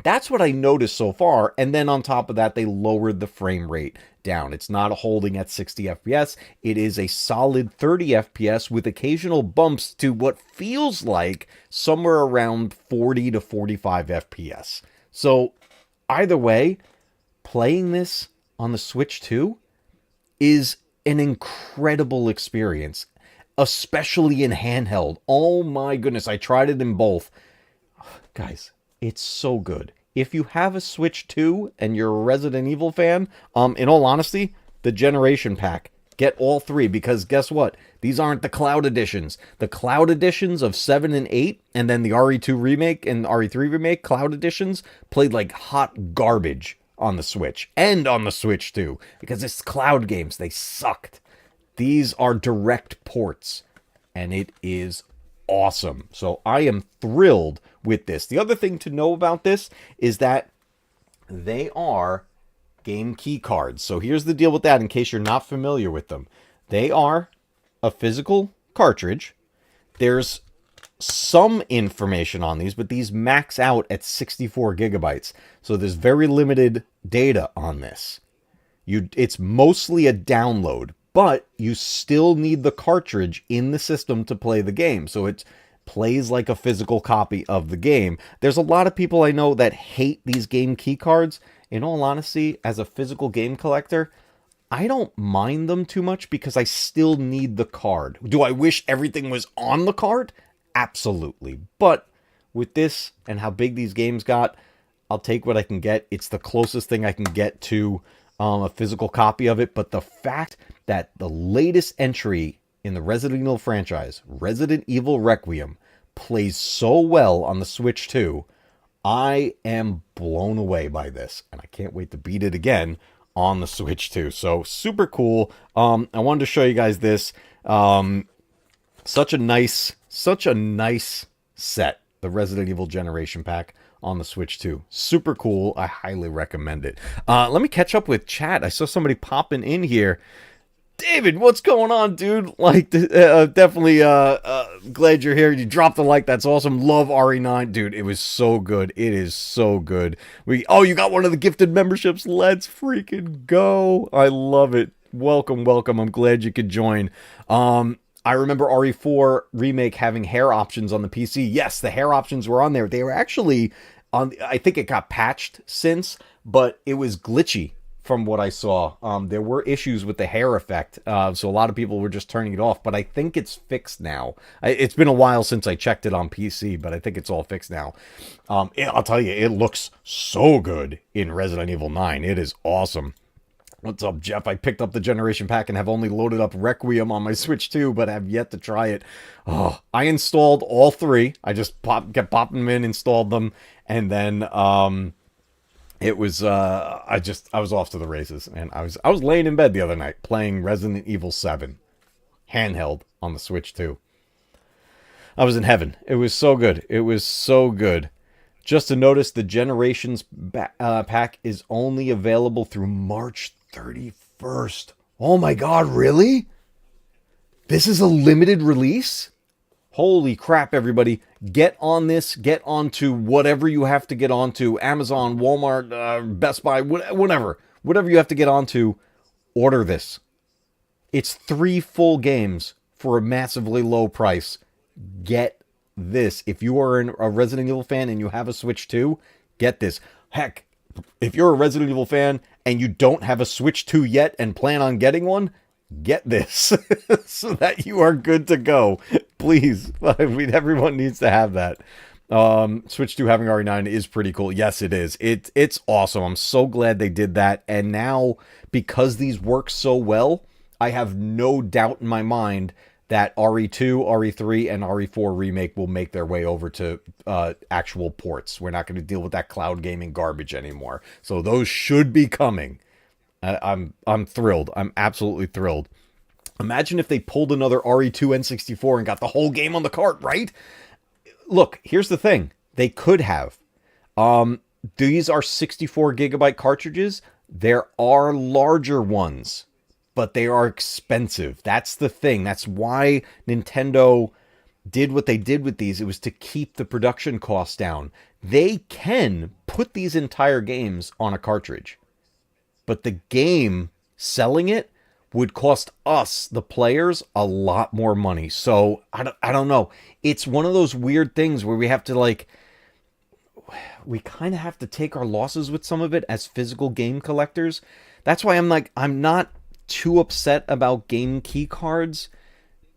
That's what I noticed so far. And then on top of that, they lowered the frame rate down. It's not holding at 60 FPS. It is a solid 30 FPS with occasional bumps to what feels like somewhere around 40 to 45 FPS. So either way, playing this on the Switch 2 is an incredible experience, especially in handheld. Oh my goodness, I tried it in both. Guys, it's so good. If you have a Switch 2 and you're a Resident Evil fan, in all honesty, the Generation Pack, get all three, because guess what? These aren't the Cloud Editions. The Cloud Editions of 7 and 8, and then the RE2 Remake and RE3 Remake Cloud Editions played like hot garbage on the Switch, and on the Switch 2, because it's cloud games. They sucked. These are direct ports, and it is awesome. So I am thrilled with this. The other thing to know about this is that they are game key cards. So here's the deal with that in case you're not familiar with them. They are a physical cartridge. There's some information on these, but these max out at 64 gigabytes. So there's very limited data on this. It's mostly a download, but you still need the cartridge in the system to play the game. So it plays like a physical copy of the game. There's a lot of people I know that hate these game key cards. In all honesty, as a physical game collector, I don't mind them too much because I still need the card. Do I wish everything was on the card? Absolutely. But with this and how big these games got, I'll take what I can get. It's the closest thing I can get to a physical copy of it. But the fact that the latest entry in the Resident Evil franchise, Resident Evil Requiem, plays so well on the Switch 2, I am blown away by this. And I can't wait to beat it again on the Switch 2. So super cool. I wanted to show you guys this. Such a nice set, the Resident Evil Generation Pack on the Switch 2. Super cool. I highly recommend it. Let me catch up with chat. I saw somebody popping in here. David, what's going on, dude? Like, definitely glad you're here. You dropped a like. That's awesome. Love RE9. Dude, it was so good. It is so good. You got one of the gifted memberships. Let's freaking go. I love it. Welcome, welcome. I'm glad you could join. I remember RE4 Remake having hair options on the PC. Yes, the hair options were on there. They were actually on, I think it got patched since, but it was glitchy from what I saw. There were issues with the hair effect, so a lot of people were just turning it off, but I think it's fixed now. It's been a while since I checked it on PC, but I think it's all fixed now. I'll tell you, it looks so good in Resident Evil 9. It is awesome. What's up, Jeff? I picked up the Generation Pack and have only loaded up Requiem on my Switch 2, but have yet to try it. Oh, I installed all three. I just kept popping them in, installed them, and then it was I was off to the races, and I was laying in bed the other night playing Resident Evil 7 handheld on the Switch 2. I was in heaven. It was so good. It was so good. Just to notice, the Generations pack is only available through March 31st. Oh my god, really? This is a limited release? Holy crap, everybody. Get on this. Get onto whatever you have to get onto. Amazon, Walmart, Best Buy, whatever. Whatever you have to get onto, order this. It's 3 full games for a massively low price. Get this. If you are a Resident Evil fan and you have a Switch 2, get this. Heck, if you're a Resident Evil fan and you don't have a Switch 2 yet and plan on getting one, get this so that you are good to go. Please. I mean, everyone needs to have that. Switch 2 having RE9 is pretty cool. Yes, it is. It's awesome. I'm so glad they did that. And now, because these work so well, I have no doubt in my mind that RE2, RE3, and RE4 remake will make their way over to actual ports. We're not going to deal with that cloud gaming garbage anymore. So those should be coming. I'm thrilled. I'm absolutely thrilled. Imagine if they pulled another RE2 N64 and got the whole game on the cart, right? Look, here's the thing. They could have. These are 64 gigabyte cartridges. There are larger ones, but they are expensive. That's the thing. That's why Nintendo did what they did with these. It was to keep the production costs down. They can put these entire games on a cartridge, but the game, selling it, would cost us, the players, a lot more money. So, I don't know. It's one of those weird things where we have to, like, we kind of have to take our losses with some of it as physical game collectors. That's why I'm not too upset about game key cards,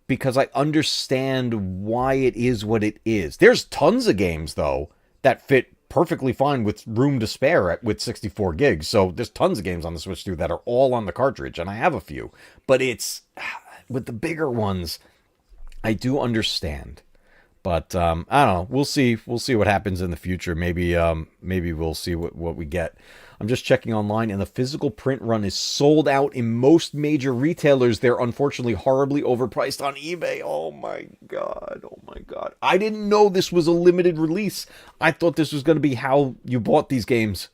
because I understand why it is what it is. There's tons of games, though, that fit perfectly fine with room to spare with 64 gigs. So there's tons of games on the Switch too that are all on the cartridge, and I have a few. But it's with the bigger ones, I do understand. But I don't know. We'll see. We'll see what happens in the future. Maybe we'll see what we get. I'm just checking online, and the physical print run is sold out in most major retailers. They're unfortunately horribly overpriced on eBay. Oh my god. Oh my god. I didn't know this was a limited release. I thought this was going to be how you bought these games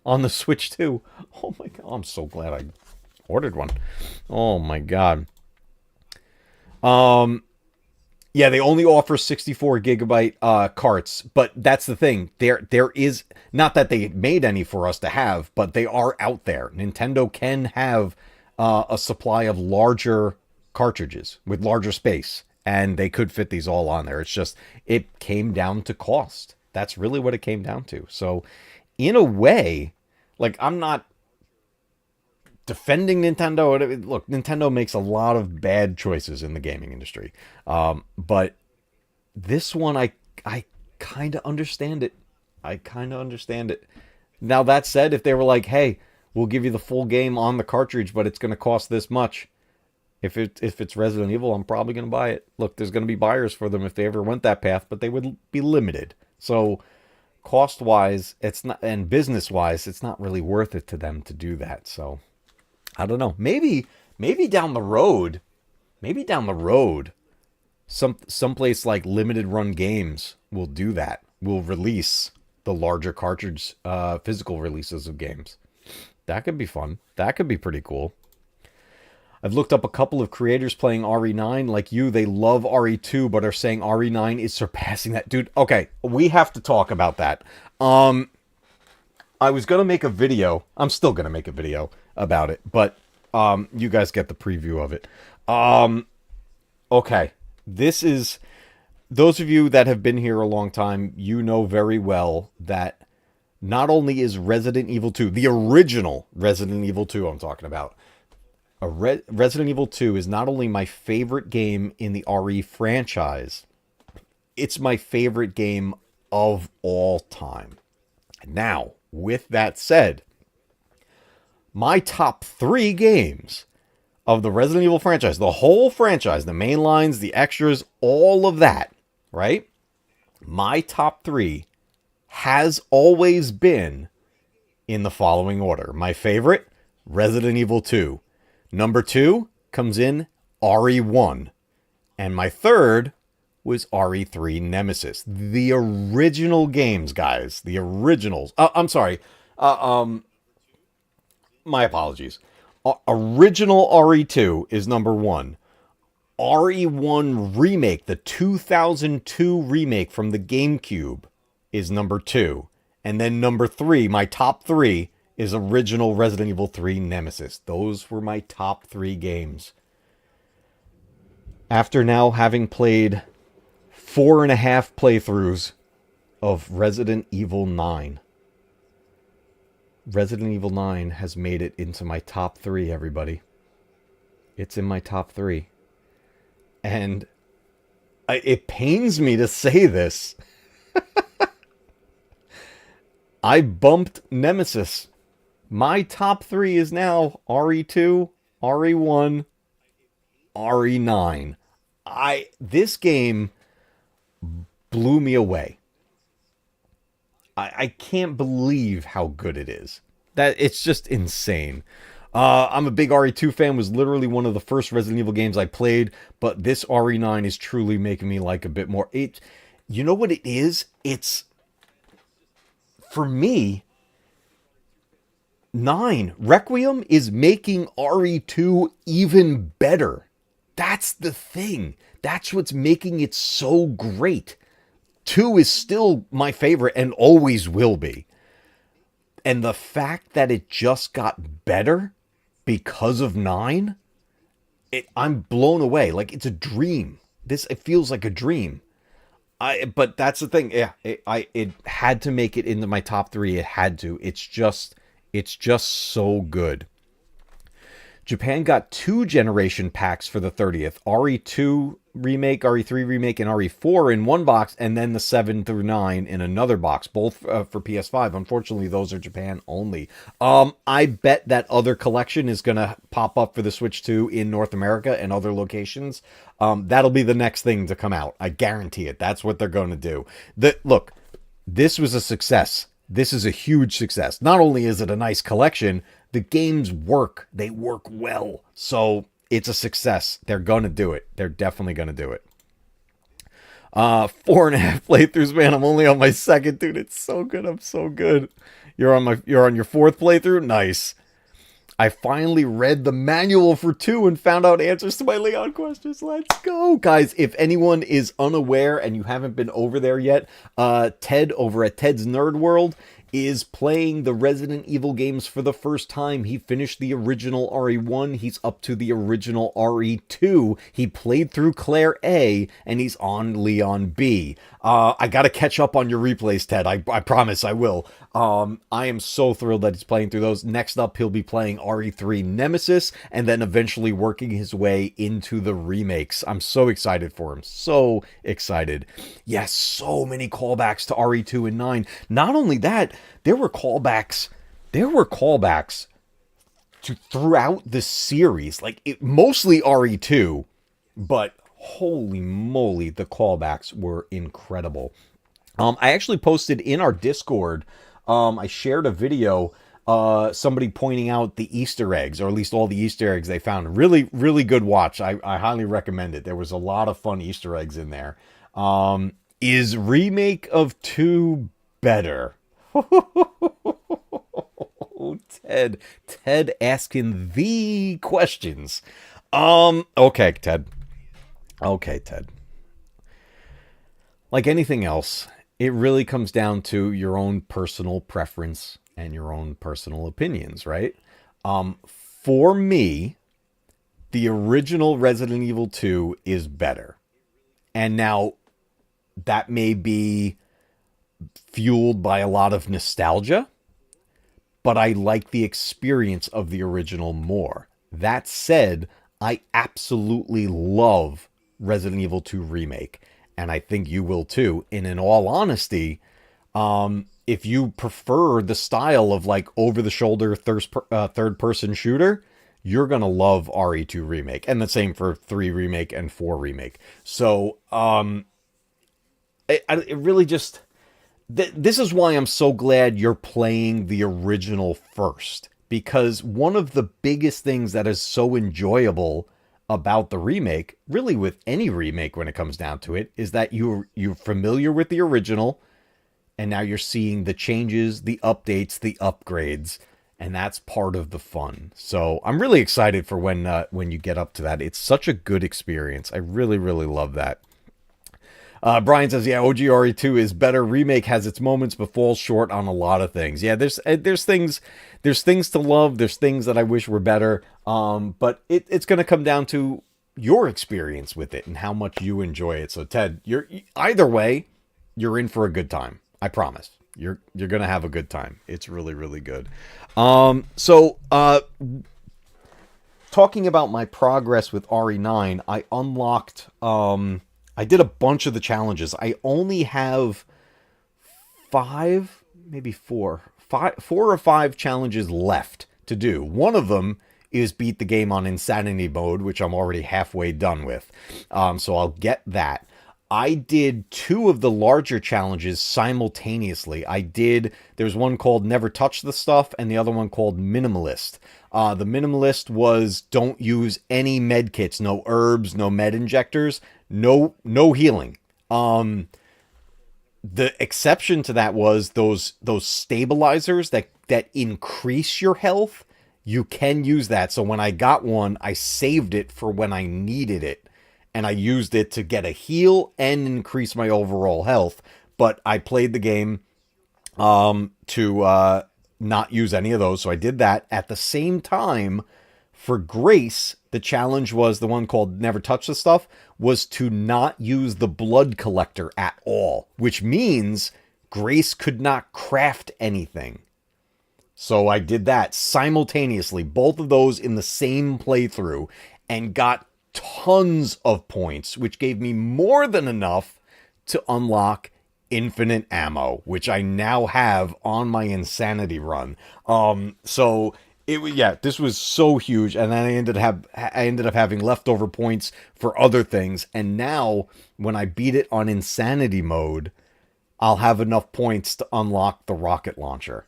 on the Switch too. Oh my god. I'm so glad I ordered one. Oh my god. Yeah, they only offer 64 gigabyte carts, but that's the thing. There is, not that they made any for us to have, but they are out there. Nintendo can have a supply of larger cartridges with larger space, and they could fit these all on there. It's just, it came down to cost. That's really what it came down to. So, in a way, like, I'm not defending Nintendo. Look, Nintendo makes a lot of bad choices in the gaming industry. But this one, I kind of understand it. I kind of understand it. Now, that said, if they were like, hey, we'll give you the full game on the cartridge, but it's going to cost this much. If it's Resident Evil, I'm probably going to buy it. Look, there's going to be buyers for them if they ever went that path, but they would be limited. So, cost-wise, it's not, and business-wise, it's not really worth it to them to do that. So, I don't know. Maybe down the road, someplace like Limited Run Games will do that. Will release the larger cartridge physical releases of games. That could be fun. That could be pretty cool. I've looked up a couple of creators playing RE9. Like you, they love RE2, but are saying RE9 is surpassing that. Dude, okay, we have to talk about that. I was going to make a video. I'm still going to make a video about it, but you guys get the preview of it. Okay, this is, those of you that have been here a long time, you know very well that not only is Resident Evil 2, the original Resident Evil 2 I'm talking about, Resident Evil 2 is not only my favorite game in the RE franchise, it's my favorite game of all time. Now, with that said, my top 3 games of the Resident Evil franchise, the whole franchise, the main lines, the extras, all of that, right? My top 3 has always been in the following order. My favorite, Resident Evil 2. Number 2 comes in RE1. And my third was RE3 Nemesis. The original games, guys. The originals. I'm sorry. My apologies. Original RE2 is number 1. RE1 Remake, the 2002 remake from the GameCube, is number 2. And then number 3, my top 3, is original Resident Evil 3 Nemesis. Those were my top 3 games. After now having played 4.5 playthroughs of Resident Evil 9. Resident Evil 9 has made it into my top 3, everybody. It's in my top 3. And it pains me to say this. I bumped Nemesis. My top 3 is now RE2, RE1, RE9. This game blew me away. I can't believe how good it is. That it's just insane. I'm a big RE2 fan. Was literally one of the first Resident Evil games I played, but this RE9 is truly making me like a bit more. You know what it is? It's, for me, 9 Requiem is making RE2 even better. That's the thing. That's what's making it so great. 2 is still my favorite and always will be. And the fact that it just got better because of 9, I'm blown away. Like, it's a dream. It feels like a dream. But that's the thing. Yeah, it had to make it into my top 3. It had to. It's just so good. Japan got 2 generation packs for the 30th. RE2 remake, RE3 remake, and RE4 in one box, and then the 7 through 9 in another box, both for PS5. Unfortunately, those are Japan only. I bet that other collection is going to pop up for the Switch 2 in North America and other locations. That'll be the next thing to come out. I guarantee it. That's what they're going to do. Look, this was a success. This is a huge success. Not only is it a nice collection, the games work. They work well. So it's a success. They're going to do it. They're definitely going to do it. 4.5 playthroughs, man. I'm only on my second, dude. It's so good. I'm so good. You're on your 4th playthrough? Nice. I finally read the manual for 2 and found out answers to my Leon questions. Let's go. Guys, if anyone is unaware and you haven't been over there yet, Ted over at Ted's Nerd World is playing the Resident Evil games for the first time. He finished the original RE1. He's up to the original RE2. He played through Claire A, and he's on Leon B. I got to catch up on your replays, Ted. I promise I will. I am so thrilled that he's playing through those. Next up, he'll be playing RE3 Nemesis, and then eventually working his way into the remakes. I'm so excited for him. So excited. Yes, so many callbacks to RE2 and 9. Not only that, there were callbacks to throughout the series. Like, mostly RE2, but holy moly, the callbacks were incredible. I actually posted in our Discord, I shared a video, somebody pointing out the Easter eggs, or at least all the Easter eggs they found. Really, really good watch. I highly recommend it. There was a lot of fun Easter eggs in there. Is remake of 2 better? Ted asking the questions. Okay, Ted. Like anything else, it really comes down to your own personal preference and your own personal opinions, right? For me, the original Resident Evil 2 is better. And now, that may be fueled by a lot of nostalgia, but I like the experience of the original more. That said, I absolutely love Resident Evil 2 Remake, and I think you will too. And in all honesty, if you prefer the style of like over-the-shoulder third-person shooter, you're going to love RE2 Remake, and the same for 3 Remake and 4 Remake. So, it really just... This is why I'm so glad you're playing the original first, because one of the biggest things that is so enjoyable about the remake, really with any remake when it comes down to it, is that you're familiar with the original, and now you're seeing the changes, the updates, the upgrades, and that's part of the fun. So I'm really excited for when you get up to that. It's such a good experience. I really, really love that. Brian says, yeah, OG RE2 is better. Remake has its moments, but falls short on a lot of things. Yeah, there's things to love. There's things that I wish were better. But it's going to come down to your experience with it and how much you enjoy it. So Ted, either way, you're in for a good time. I promise. You're going to have a good time. It's really, really good. Talking about my progress with RE9, I unlocked... I did a bunch of the challenges. I only have 4 or 5 challenges left to do. One of them is beat the game on insanity mode, which I'm already halfway done with. So I'll get that. I did 2 of the larger challenges simultaneously. There's one called Never Touch the Stuff and the other one called Minimalist. The Minimalist was don't use any med kits, no herbs, no med injectors, no healing. The exception to that was those stabilizers that increase your health. You can use that. So when I got one, I saved it for when I needed it. And I used it to get a heal and increase my overall health. But I played the game to not use any of those. So I did that. At the same time, for Grace, the challenge was the one called Never Touch the Stuff, was to not use the blood collector at all. Which means Grace could not craft anything. So I did that simultaneously, both of those in the same playthrough, and got tons of points, which gave me more than enough to unlock infinite ammo, which I now have on my insanity run. So this was so huge, and then I ended up having leftover points for other things, and now when I beat it on insanity mode, I'll have enough points to unlock the rocket launcher.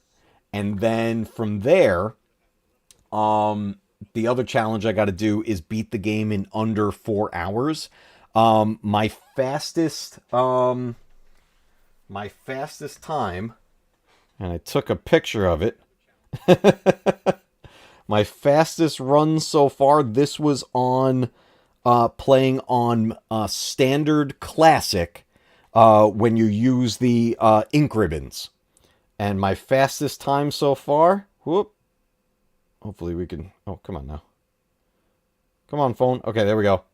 And then from there, the other challenge I got to do is beat the game in under 4 hours. My fastest time, and I took a picture of it. My fastest run so far, this was on playing on standard classic when you use the ink ribbons. And my fastest time so far, hopefully we can, come on now. Come on, phone. Okay, there we go.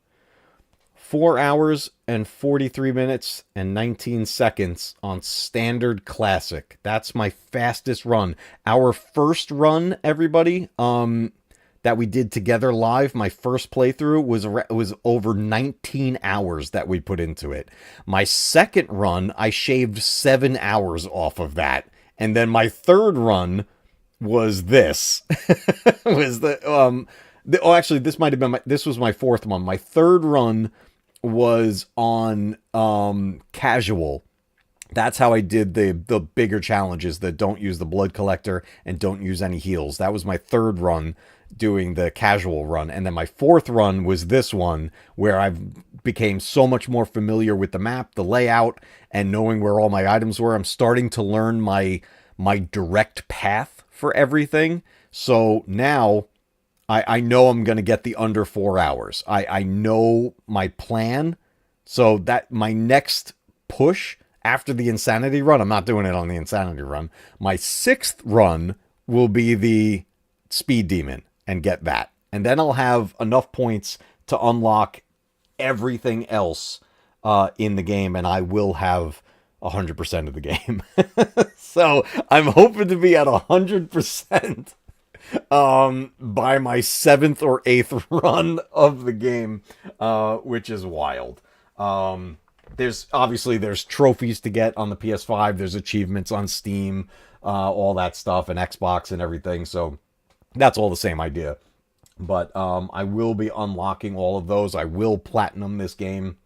4 hours and 43 minutes and 19 seconds on standard classic. That's my fastest run. Our first run, everybody, that we did together live, my first playthrough was over 19 hours that we put into it. My second run, I shaved 7 hours off of that. And then my third run was this. Actually, this might have been this was my fourth one. My third run was on casual. That's how I did the bigger challenges that don't use the blood collector and don't use any heals. That was my third run doing the casual run. And then my fourth run was this one where I became so much more familiar with the map, the layout, and knowing where all my items were. I'm starting to learn my direct path for everything. So now I know I'm going to get the under 4 hours. I know my plan. So that my next push after the insanity run, I'm not doing it on the insanity run. My 6th run will be the speed demon and get that. And then I'll have enough points to unlock everything else in the game, and I will have 100% of the game. So I'm hoping to be at 100% by my 7th or 8th run of the game, which is wild. There's trophies to get on the PS5. There's achievements on Steam, all that stuff, and Xbox and everything. So that's all the same idea. But I will be unlocking all of those. I will platinum this game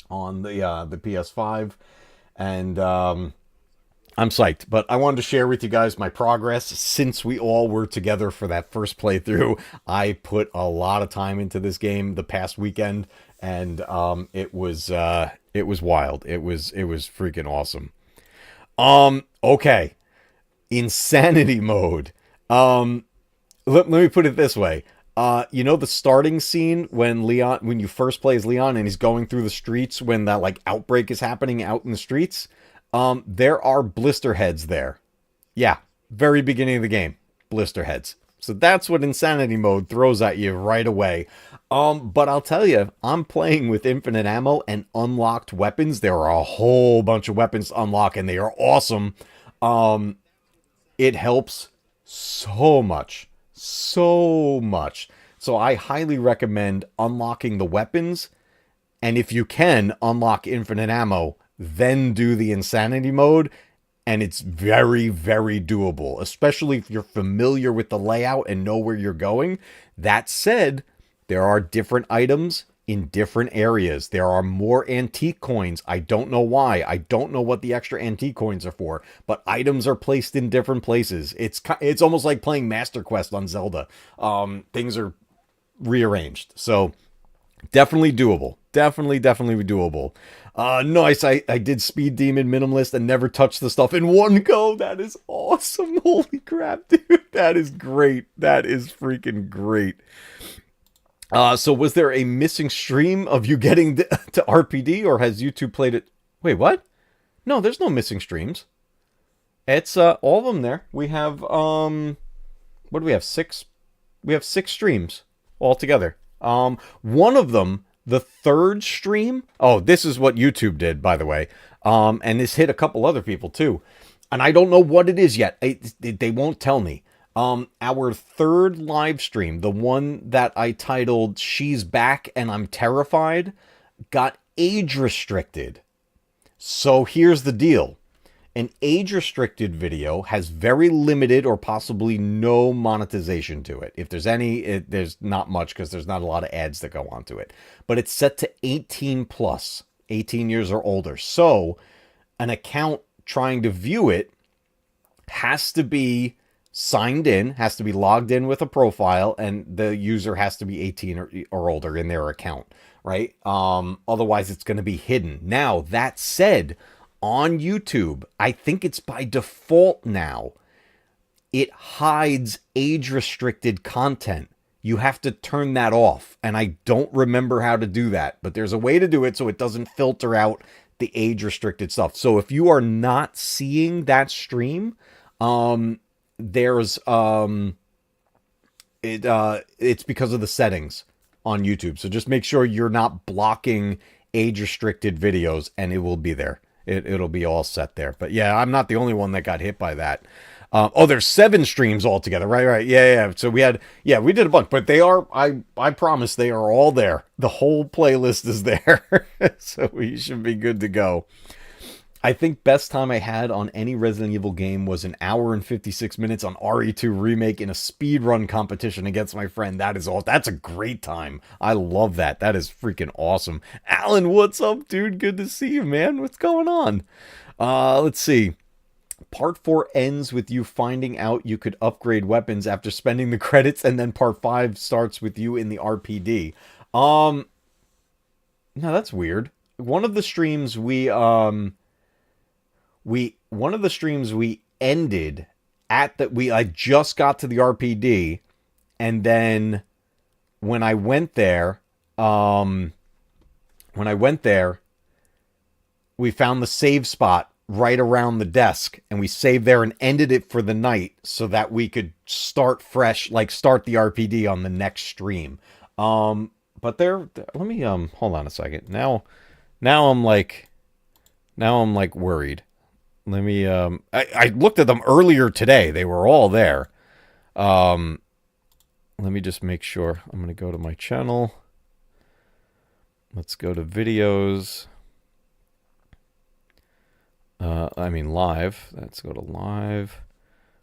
on the PS5. And I'm psyched. But I wanted to share with you guys my progress. Since we all were together for that first playthrough, I put a lot of time into this game the past weekend. And it was wild. It was freaking awesome. Okay. Insanity mode. Let me put it this way. You know the starting scene when you first play as Leon and he's going through the streets when that like outbreak is happening out in the streets? There are blister heads there. Yeah, very beginning of the game, blister heads. So that's what insanity mode throws at you right away. But I'll tell you, I'm playing with infinite ammo and unlocked weapons. There are a whole bunch of weapons to unlock and they are awesome. It helps so much. So much. So I highly recommend unlocking the weapons, and if you can unlock infinite ammo, then do the insanity mode. and it's very, very doable, especially if you're familiar with the layout and know where you're going. That said, there are different items in different areas. There are more antique coins. I don't know why. I don't know what the extra antique coins are for, but items are placed in different places. It's almost like playing Master Quest on Zelda. Things are rearranged. So definitely doable. Definitely doable. Nice. I did Speed Demon Minimalist and never touched the stuff in one go. That is awesome. Holy crap, dude. That is great. That is freaking great. So was there a missing stream of you getting to RPD, or has YouTube played it? Wait, what? No, there's no missing streams. It's all of them there. We have what do we have? Six. We have 6 streams altogether. One of them, the third stream. Oh, this is what YouTube did, by the way. And this hit a couple other people too. And I don't know what it is yet. They won't tell me. Our third live stream, the one that I titled "She's Back and I'm Terrified," got age restricted. So here's the deal. An age-restricted video has very limited or possibly no monetization to it. If there's any, there's not much because there's not a lot of ads that go onto it. But it's set to 18 plus, 18 years or older. So an account trying to view it has to be signed in, has to be logged in with a profile, and the user has to be 18 or older in their account, right? Otherwise, it's going to be hidden. Now, that said, on YouTube, I think it's by default now, it hides age-restricted content. You have to turn that off, and I don't remember how to do that, but there's a way to do it so it doesn't filter out the age-restricted stuff. So if you are not seeing that stream, there's it's because of the settings on YouTube. So just make sure you're not blocking age-restricted videos, and it will be there. It'll be all set there. But yeah, I'm not the only one that got hit by that. Oh, there's 7 streams altogether. Right. Yeah. So we did a bunch, but they are, I promise they are all there. The whole playlist is there. So we should be good to go. I think best time I had on any Resident Evil game was an hour and 56 minutes on RE2 Remake in a speedrun competition against my friend. That is all. That's a great time. I love that. That is freaking awesome. Alan, what's up, dude? Good to see you, man. What's going on? Let's see. Part 4 ends with you finding out you could upgrade weapons after spending the credits, and then part 5 starts with you in the RPD. No, that's weird. One of the streams we ended at that I just got to the RPD, and then when I went there, we found the save spot right around the desk, and we saved there and ended it for the night so that we could start fresh, like start the RPD on the next stream. But let me hold on a second. Now I'm like worried. Let me I looked at them earlier today. They were all there. Let me just make sure. I'm going to go to my channel. Let's go to videos. Live. Let's go to live.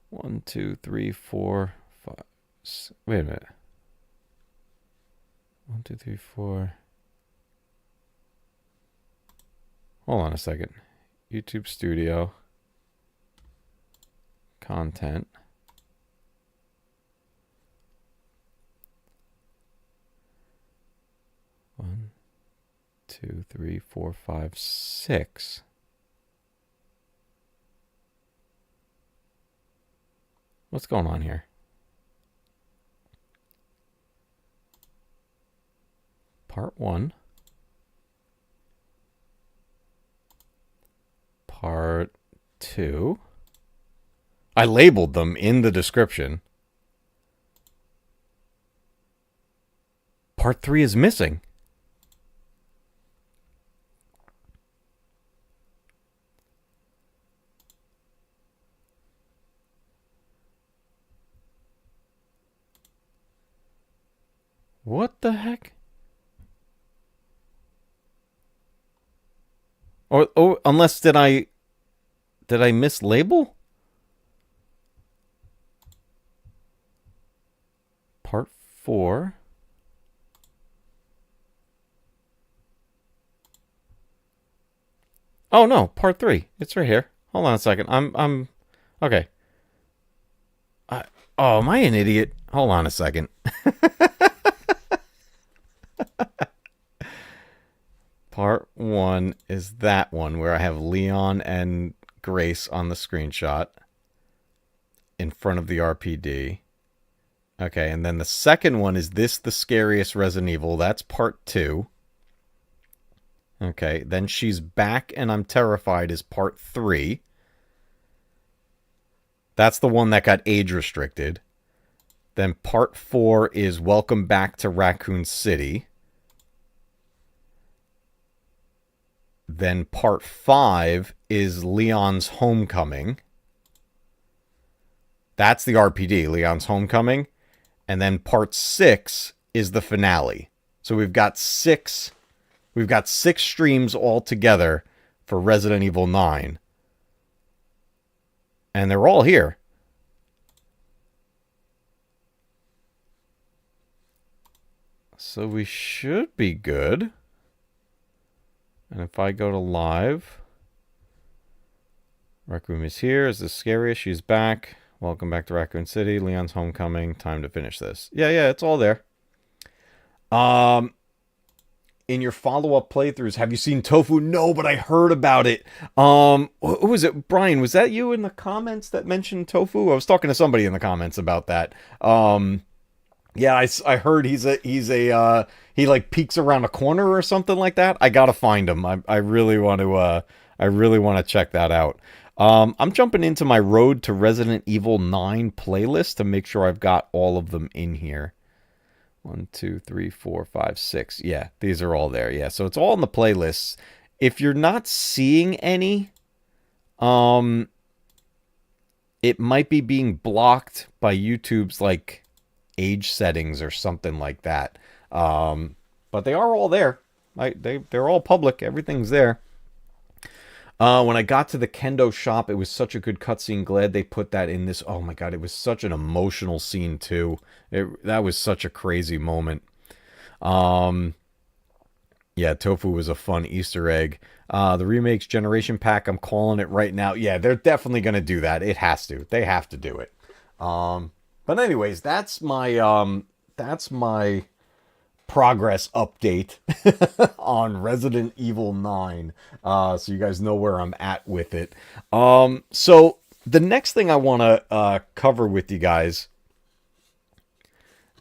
1, 2, 3, 4, 5. Wait a minute. 1, 2, 3, 4. Hold on a second. YouTube Studio. Content. One, 2, 3, 4, 5, 6. What's going on here? Part 1. Part 2. I labeled them in the description. Part 3 is missing. What the heck? Or unless did I Did I mislabel? Part 4. Oh no, part 3. It's right here. Hold on a second. I'm okay. Oh, am I an idiot? Hold on a second. Part 1 is that one where I have Leon and Grace on the screenshot in front of the RPD. Okay, and then the second one is this, the scariest Resident Evil. That's part 2. Okay, then She's Back and I'm Terrified is part 3. That's the one that got age restricted. Then part 4 is Welcome Back to Raccoon City. Then part 5 is Leon's Homecoming. That's the RPD, Leon's Homecoming. And then part 6 is the finale. So we've got six streams all together for Resident Evil 9. And they're all here. So we should be good. And if I go to live, Rec Room is here. Is the scariest? She's back. Welcome back to Raccoon City. Leon's Homecoming. Time to finish this. Yeah, it's all there. In your follow-up playthroughs, have you seen Tofu? No, but I heard about it. Who was it? Brian, was that you in the comments that mentioned Tofu? I was talking to somebody in the comments about that. Yeah, I heard he like peeks around a corner or something like that. I gotta find him. I really want to check that out. I'm jumping into my Road to Resident Evil 9 playlist to make sure I've got all of them in here. 1, 2, 3, 4, 5, 6. Yeah, these are all there. Yeah, so it's all in the playlists. If you're not seeing any, it might be being blocked by YouTube's like age settings or something like that. But they are all there. They're all public. Everything's there. When I got to the Kendo shop, it was such a good cutscene. Glad they put that in this. Oh my god, it was such an emotional scene too. That was such a crazy moment. Yeah, Tofu was a fun Easter egg. The Remakes Generation Pack, I'm calling it right now. Yeah, they're definitely going to do that. It has to. They have to do it. But anyways, that's my progress update on Resident Evil 9. So you guys know where I'm at with it. So the next thing I want to cover with you guys,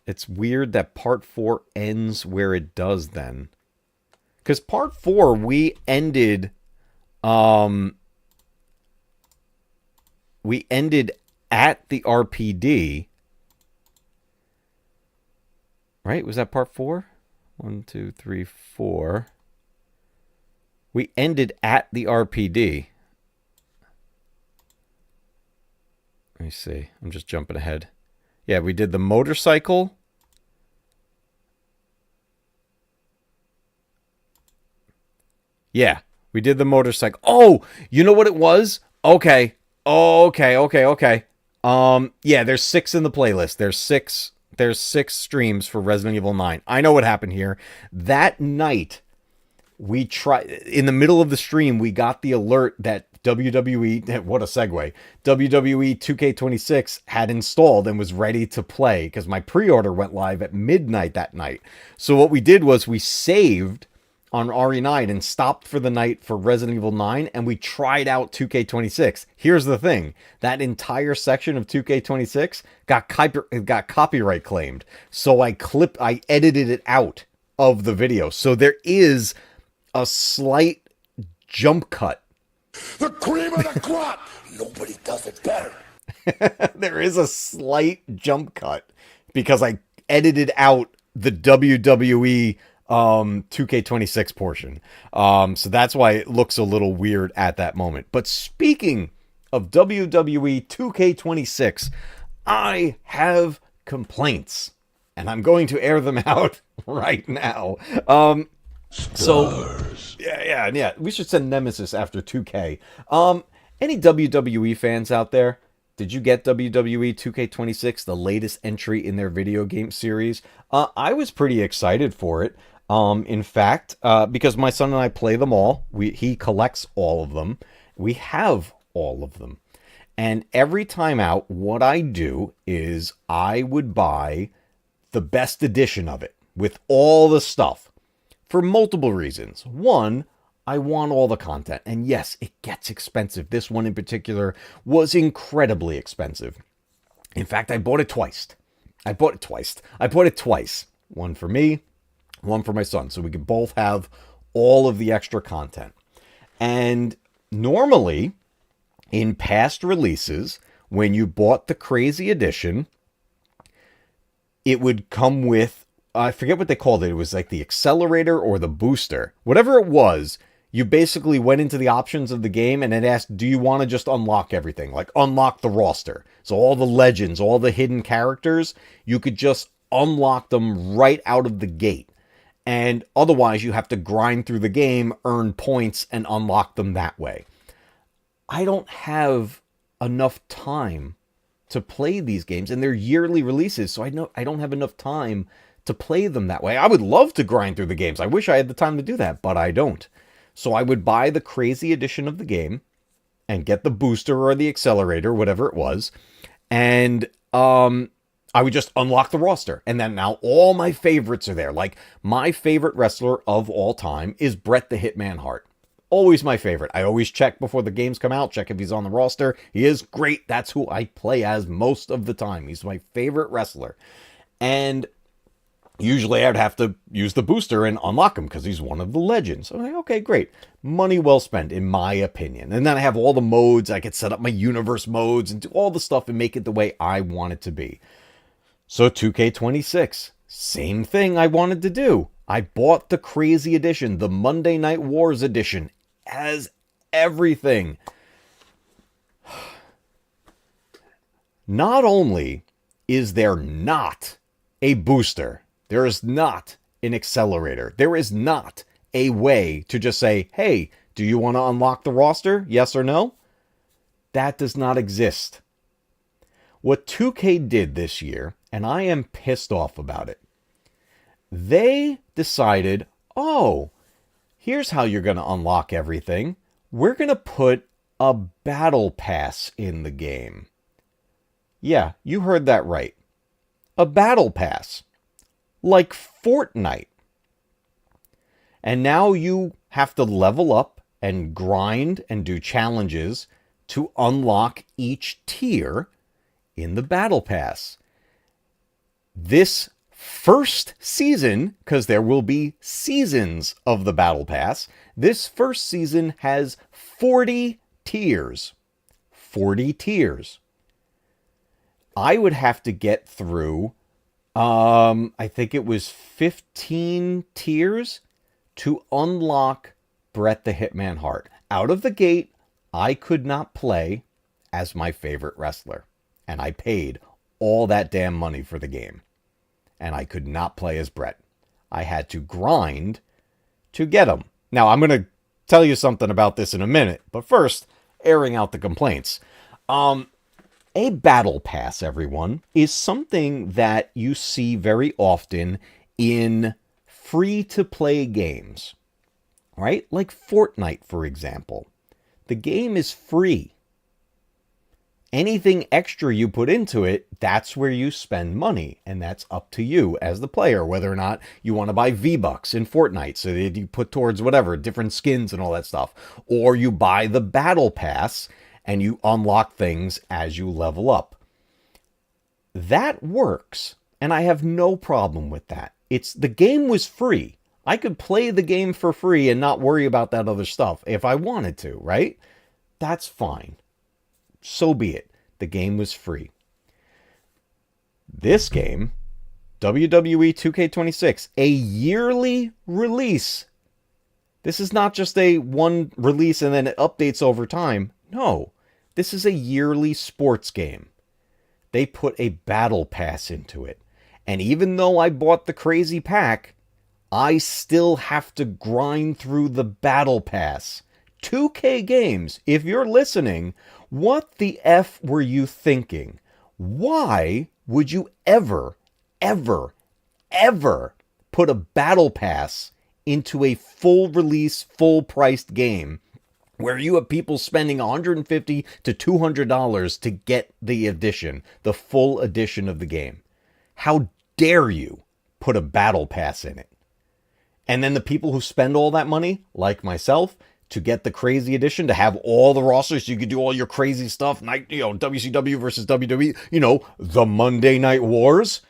it's weird that part 4 ends where it does then. Because part 4, we ended at the RPD. Right? Was that part 4? 1, 2, 3, 4. We ended at the RPD. Let me see. I'm just jumping ahead. Yeah, we did the motorcycle. Yeah, we did the motorcycle. Oh, you know what it was? Okay. Okay. Yeah, there's 6 in the playlist. There's 6 streams for Resident Evil 9. I know what happened here. That night, we tried in the middle of the stream, we got the alert that WWE, what a segue, WWE 2K26 had installed and was ready to play because my pre-order went live at midnight that night. So what we did was we saved on RE9 and stopped for the night for Resident Evil 9, and we tried out 2K26. Here's the thing. That entire section of 2K26 got copyright claimed. So I edited it out of the video. So there is a slight jump cut. The cream of the crop! Nobody does it better. There is a slight jump cut because I edited out the WWE 2K26 portion. So that's why it looks a little weird at that moment. But speaking of WWE 2K26, I have complaints and I'm going to air them out right now. So yeah, we should send Nemesis after 2K. Any WWE fans out there? Did you get WWE 2K26, the latest entry in their video game series? I was pretty excited for it. In fact, because my son and I play them all, he collects all of them. We have all of them. And every time out, what I do is I would buy the best edition of it with all the stuff for multiple reasons. One, I want all the content. And yes, it gets expensive. This one in particular was incredibly expensive. In fact, I bought it twice. I bought it twice. One for me, one for my son. So we could both have all of the extra content. And normally, in past releases, when you bought the Crazy Edition, it would come with, I forget what they called it. It was like the accelerator or the booster. Whatever it was, you basically went into the options of the game and it asked, do you want to just unlock everything? Like unlock the roster. So all the legends, all the hidden characters, you could just unlock them right out of the gate. And otherwise, you have to grind through the game, earn points, and unlock them that way. I don't have enough time to play these games, and they're yearly releases, so I don't have enough time to play them that way. I would love to grind through the games. I wish I had the time to do that, but I don't. So I would buy the Crazy Edition of the game and get the booster or the accelerator, whatever it was, and I would just unlock the roster. And then now all my favorites are there. Like, my favorite wrestler of all time is Bret the Hitman Hart. Always my favorite. I always check before the games come out, check if he's on the roster. He is great. That's who I play as most of the time. He's my favorite wrestler. And usually I'd have to use the booster and unlock him because he's one of the legends. I'm like, okay, great. Money well spent, in my opinion. And then I have all the modes. I could set up my universe modes and do all the stuff and make it the way I want it to be. So 2K26, same thing I wanted to do. I bought the Crazy Edition, the Monday Night Wars Edition, as everything. Not only is there not a booster, there is not an accelerator, there is not a way to just say, hey, do you want to unlock the roster? Yes or no? That does not exist. What 2K did this year, and I am pissed off about it, they decided, oh, here's how you're going to unlock everything. We're going to put a battle pass in the game. Yeah, you heard that right. A battle pass. Like Fortnite. And now you have to level up and grind and do challenges to unlock each tier in the battle pass. This first season, because there will be seasons of the battle pass, this first season has 40 tiers. 40 tiers. I would have to get through, I think it was 15 tiers to unlock Bret the Hitman Hart. Out of the gate, I could not play as my favorite wrestler. And I paid all that damn money for the game. And I could not play as Bret. I had to grind to get him. Now, I'm going to tell you something about this in a minute. But first, airing out the complaints. A battle pass, everyone, is something that you see very often in free-to-play games. Right? Like Fortnite, for example. The game is free. Anything extra you put into it, that's where you spend money. And that's up to you as the player, whether or not you want to buy V-Bucks in Fortnite so that you put towards whatever, different skins and all that stuff. Or you buy the Battle Pass and you unlock things as you level up. That works, and I have no problem with that. The game was free. I could play the game for free and not worry about that other stuff if I wanted to, right? That's fine. So be it. The game was free. This game, WWE 2K26, a yearly release. This is not just a one release and then it updates over time. No, this is a yearly sports game. They put a battle pass into it. And even though I bought the crazy pack, I still have to grind through the battle pass 2K Games, if you're listening, what the F were you thinking? Why would you ever, ever, ever put a battle pass into a full release, full priced game where you have people spending $150 to $200 to get the edition, the full edition of the game? How dare you put a battle pass in it? And then the people who spend all that money, like myself, to get the crazy edition, to have all the rosters, so you could do all your crazy stuff, WCW versus WWE, the Monday Night Wars.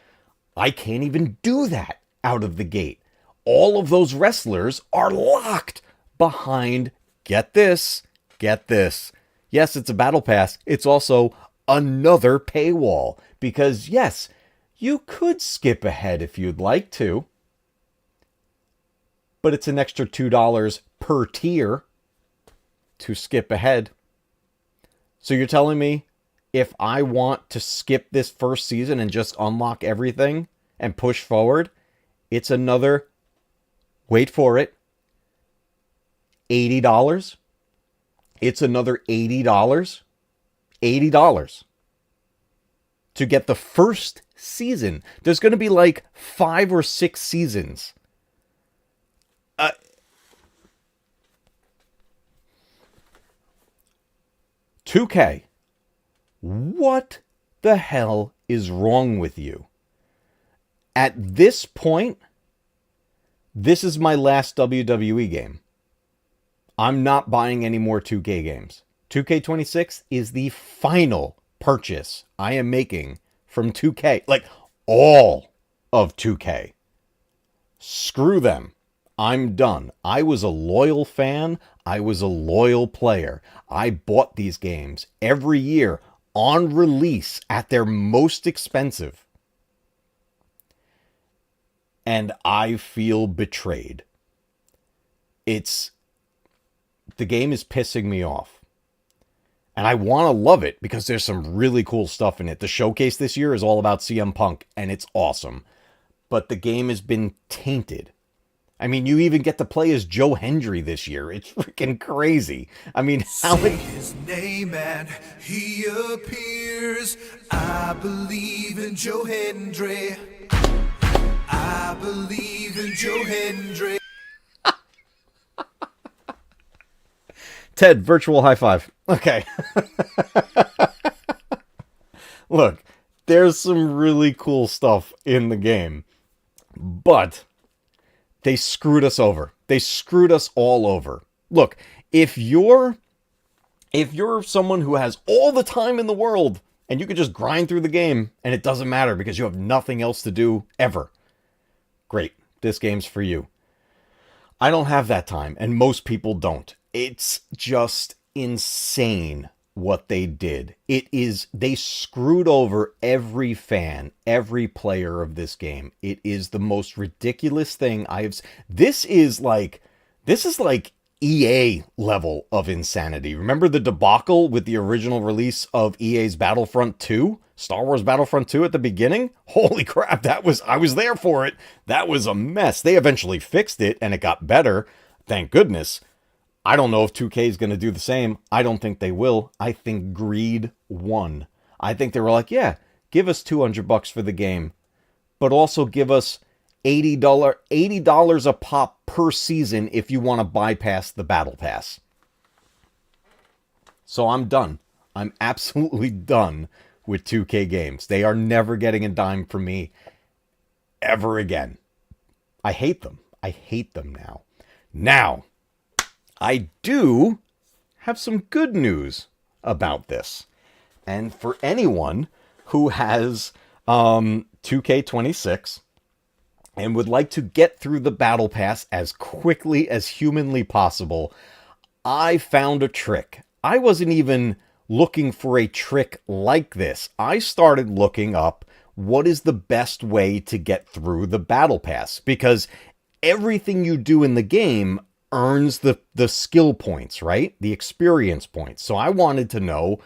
I can't even do that out of the gate. All of those wrestlers are locked behind, get this. Yes, it's a battle pass. It's also another paywall. Because yes, you could skip ahead if you'd like to, but it's an extra $2 per tier to skip ahead. So you're telling me if I want to skip this first season and just unlock everything and push forward, it's another, wait for it, $80? It's another $80? $80 to get the first season. There's going to be like 5 or 6 seasons. 2K, what the hell is wrong with you? At this point, this is my last WWE game. I'm not buying any more 2K games. 2K26 is the final purchase I am making from 2K. Like, all of 2K. Screw them. I'm done. I was a loyal fan. I was a loyal player. I bought these games every year on release at their most expensive. And I feel betrayed. The game is pissing me off. And I want to love it because there's some really cool stuff in it. The showcase this year is all about CM Punk, and it's awesome. But the game has been tainted. I mean, you even get to play as Joe Hendry this year. It's freaking crazy. I mean, how Say his name and he appears. I believe in Joe Hendry. I believe in Joe Hendry. Ted, virtual high five. Okay. Look, there's some really cool stuff in the game, but they screwed us over. They screwed us all over. Look, if you're someone who has all the time in the world and you could just grind through the game and it doesn't matter because you have nothing else to do ever, great. This game's for you. I don't have that time, and most people don't. It's just insane what they did. They screwed over every fan, every player of this game. It is the most ridiculous thing This is like EA level of insanity. Remember the debacle with the original release of EA's Battlefront 2? Star Wars Battlefront 2 at the beginning? Holy crap, I was there for it. That was a mess. They eventually fixed it and it got better. Thank goodness. I don't know if 2K is going to do the same. I don't think they will. I think greed won. I think they were like, yeah, give us $200 for the game, but also give us $80 a pop per season if you want to bypass the battle pass. So I'm done. I'm absolutely done with 2K games. They are never getting a dime from me ever again. I hate them. I hate them now. Now, I do have some good news about this. And for anyone who has 2K26 and would like to get through the battle pass as quickly as humanly possible, I found a trick. I wasn't even looking for a trick like this. I started looking up what is the best way to get through the battle pass, because everything you do in the game earns the skill points, right? The experience points. So I wanted to know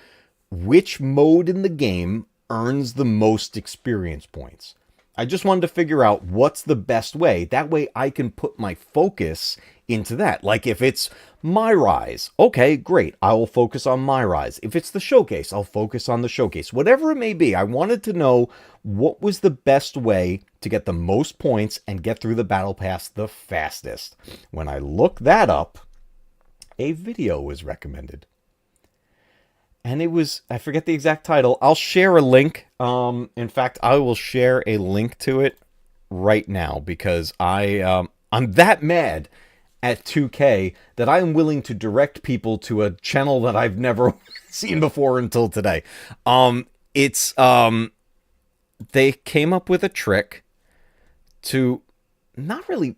which mode in the game earns the most experience points. I just wanted to figure out what's the best way. That way I can put my focus into that. Like if it's my rise, okay, great. I will focus on my rise. If it's the showcase, I'll focus on the showcase. Whatever it may be, I wanted to know what was the best way to get the most points and get through the battle pass the fastest. When I looked that up, a video was recommended. And it was, I forget the exact title. I'll share a link. In fact, I will share a link to it right now because I'm that mad at 2K that I am willing to direct people to a channel that I've never seen before until today. They came up with a trick to not really,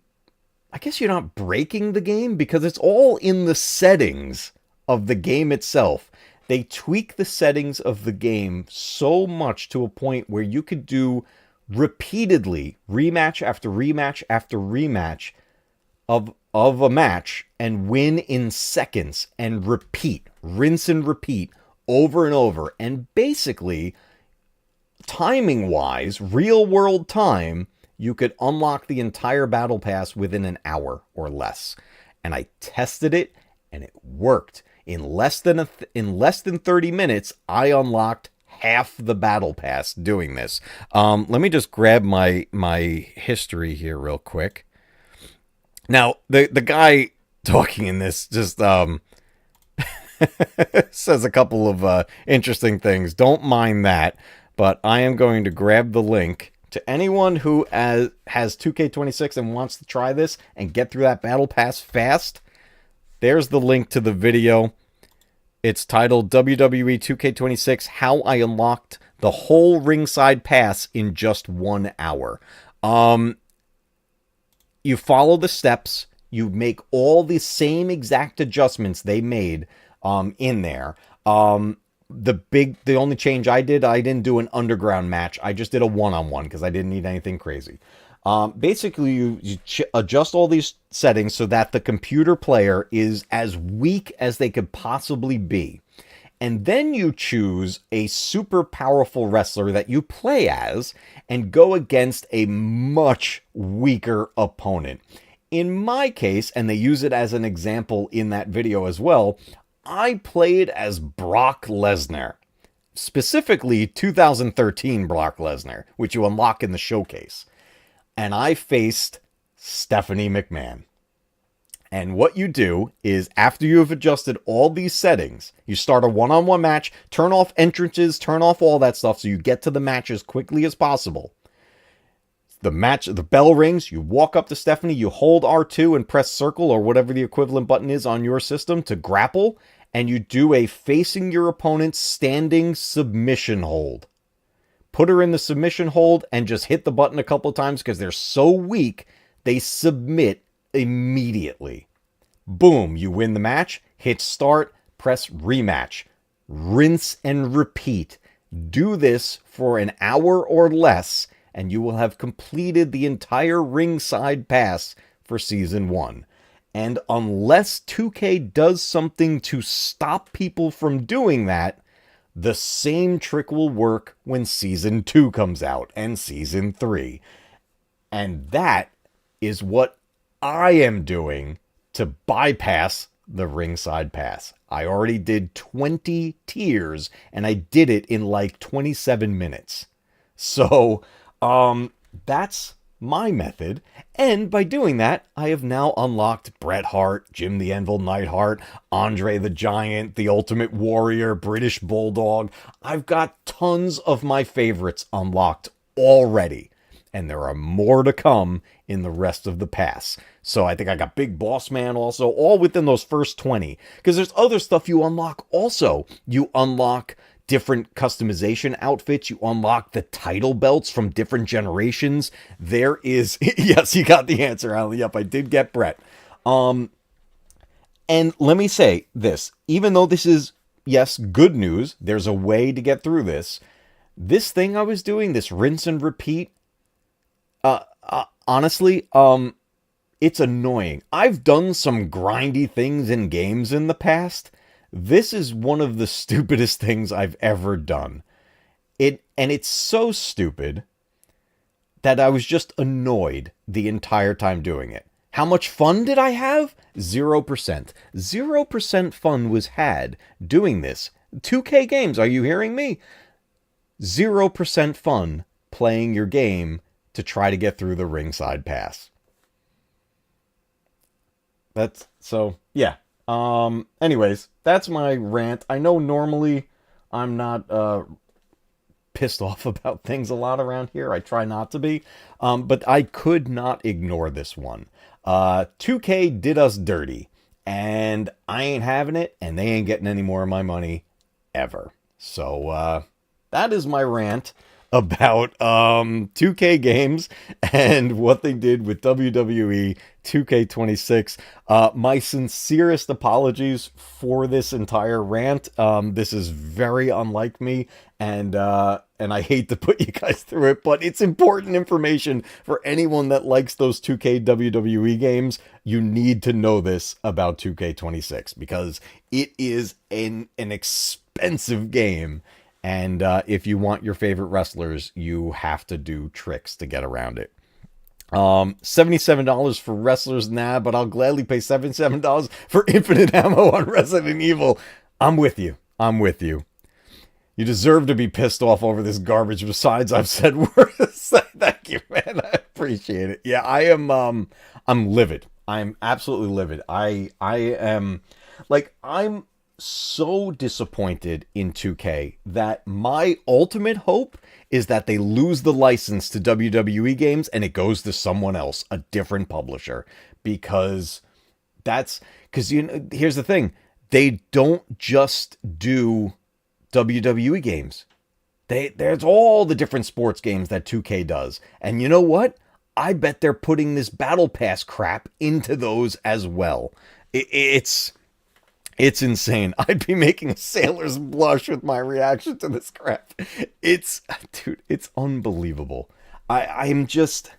I guess you're not breaking the game because it's all in the settings of the game itself. They tweak the settings of the game so much to a point where you could do repeatedly rematch after rematch after rematch of a match and win in seconds and repeat, rinse and repeat over and over. And basically, timing wise, real world time, you could unlock the entire battle pass within an hour or less. And I tested it and it worked. In less than 30 minutes, I unlocked half the battle pass doing this. Let me just grab my history here real quick. Now, the guy talking in this just says a couple of interesting things. Don't mind that, but I am going to grab the link to anyone who has 2K26 and wants to try this and get through that battle pass fast. There's the link to the video. It's titled WWE 2K26 How I Unlocked the Whole Ringside Pass in Just 1 Hour. You follow the steps. You make all the same exact adjustments they made in there. The only change I didn't do an underground match. I just did a one-on-one because I didn't need anything crazy. Basically, you adjust all these settings so that the computer player is as weak as they could possibly be. And then you choose a super powerful wrestler that you play as and go against a much weaker opponent. In my case, and they use it as an example in that video as well, I played as Brock Lesnar. Specifically, 2013 Brock Lesnar, which you unlock in the showcase. And I faced Stephanie McMahon. And what you do is, after you have adjusted all these settings, you start a one-on-one match, turn off entrances, turn off all that stuff so you get to the match as quickly as possible. The bell rings, you walk up to Stephanie, you hold R2 and press circle or whatever the equivalent button is on your system to grapple, and you do a facing your opponent standing submission hold. Put her in the submission hold and just hit the button a couple of times because they're so weak, they submit immediately. Boom, you win the match, hit start, press rematch. Rinse and repeat. Do this for an hour or less, and you will have completed the entire Ringside Pass for Season 1. And unless 2K does something to stop people from doing that, the same trick will work when Season 2 comes out and Season 3. And that is what I am doing to bypass the Ringside Pass. I already did 20 tiers, and I did it in like 27 minutes. So, that's my method. And by doing that, I have now unlocked Bret Hart, Jim the Anvil Neidhart, Andre the Giant, the Ultimate Warrior, British Bulldog. I've got tons of my favorites unlocked already. And there are more to come in the rest of the pass. So I think I got Big Boss Man also, all within those first 20. Because there's other stuff you unlock also. You unlock different customization outfits. You unlock the title belts from different generations. There is... Yes, you got the answer, Alan. Yep, I did get Brett. And let me say this. Even though this is, yes, good news, there's a way to get through this. This thing I was doing, this rinse and repeat, honestly, it's annoying. I've done some grindy things in games in the past. This is one of the stupidest things I've ever done. And it's so stupid that I was just annoyed the entire time doing it. How much fun did I have? 0%. 0% fun was had doing this. 2K games, are you hearing me? 0% fun playing your game to try to get through the ringside pass. That's so, yeah. Anyways, that's my rant. I know normally I'm not pissed off about things a lot around here. I try not to be. But I could not ignore this one. 2K did us dirty, and I ain't having it, and they ain't getting any more of my money ever. So, that is my rant about 2K games and what they did with WWE 2K26. My sincerest apologies for this entire rant. This is very unlike me, and I hate to put you guys through it, but it's important information for anyone that likes those 2K WWE games. You need to know this about 2K26 because it is an expensive game. And if you want your favorite wrestlers, you have to do tricks to get around it. $77 for wrestlers, nah, but I'll gladly pay $77 for infinite ammo on Resident Evil. I'm with you. I'm with you. You deserve to be pissed off over this garbage. Besides, I've said worse. Thank you, man. I appreciate it. Yeah, I'm livid. I'm absolutely livid. I am, like, I'm so disappointed in 2K that my ultimate hope is that they lose the license to WWE games and it goes to someone else, a different publisher, because you know, here's the thing. They don't just do WWE games. There's all the different sports games that 2K does. And you know what? I bet they're putting this Battle Pass crap into those as well. It's insane. I'd be making sailors blush with my reaction to this crap. It's unbelievable. I just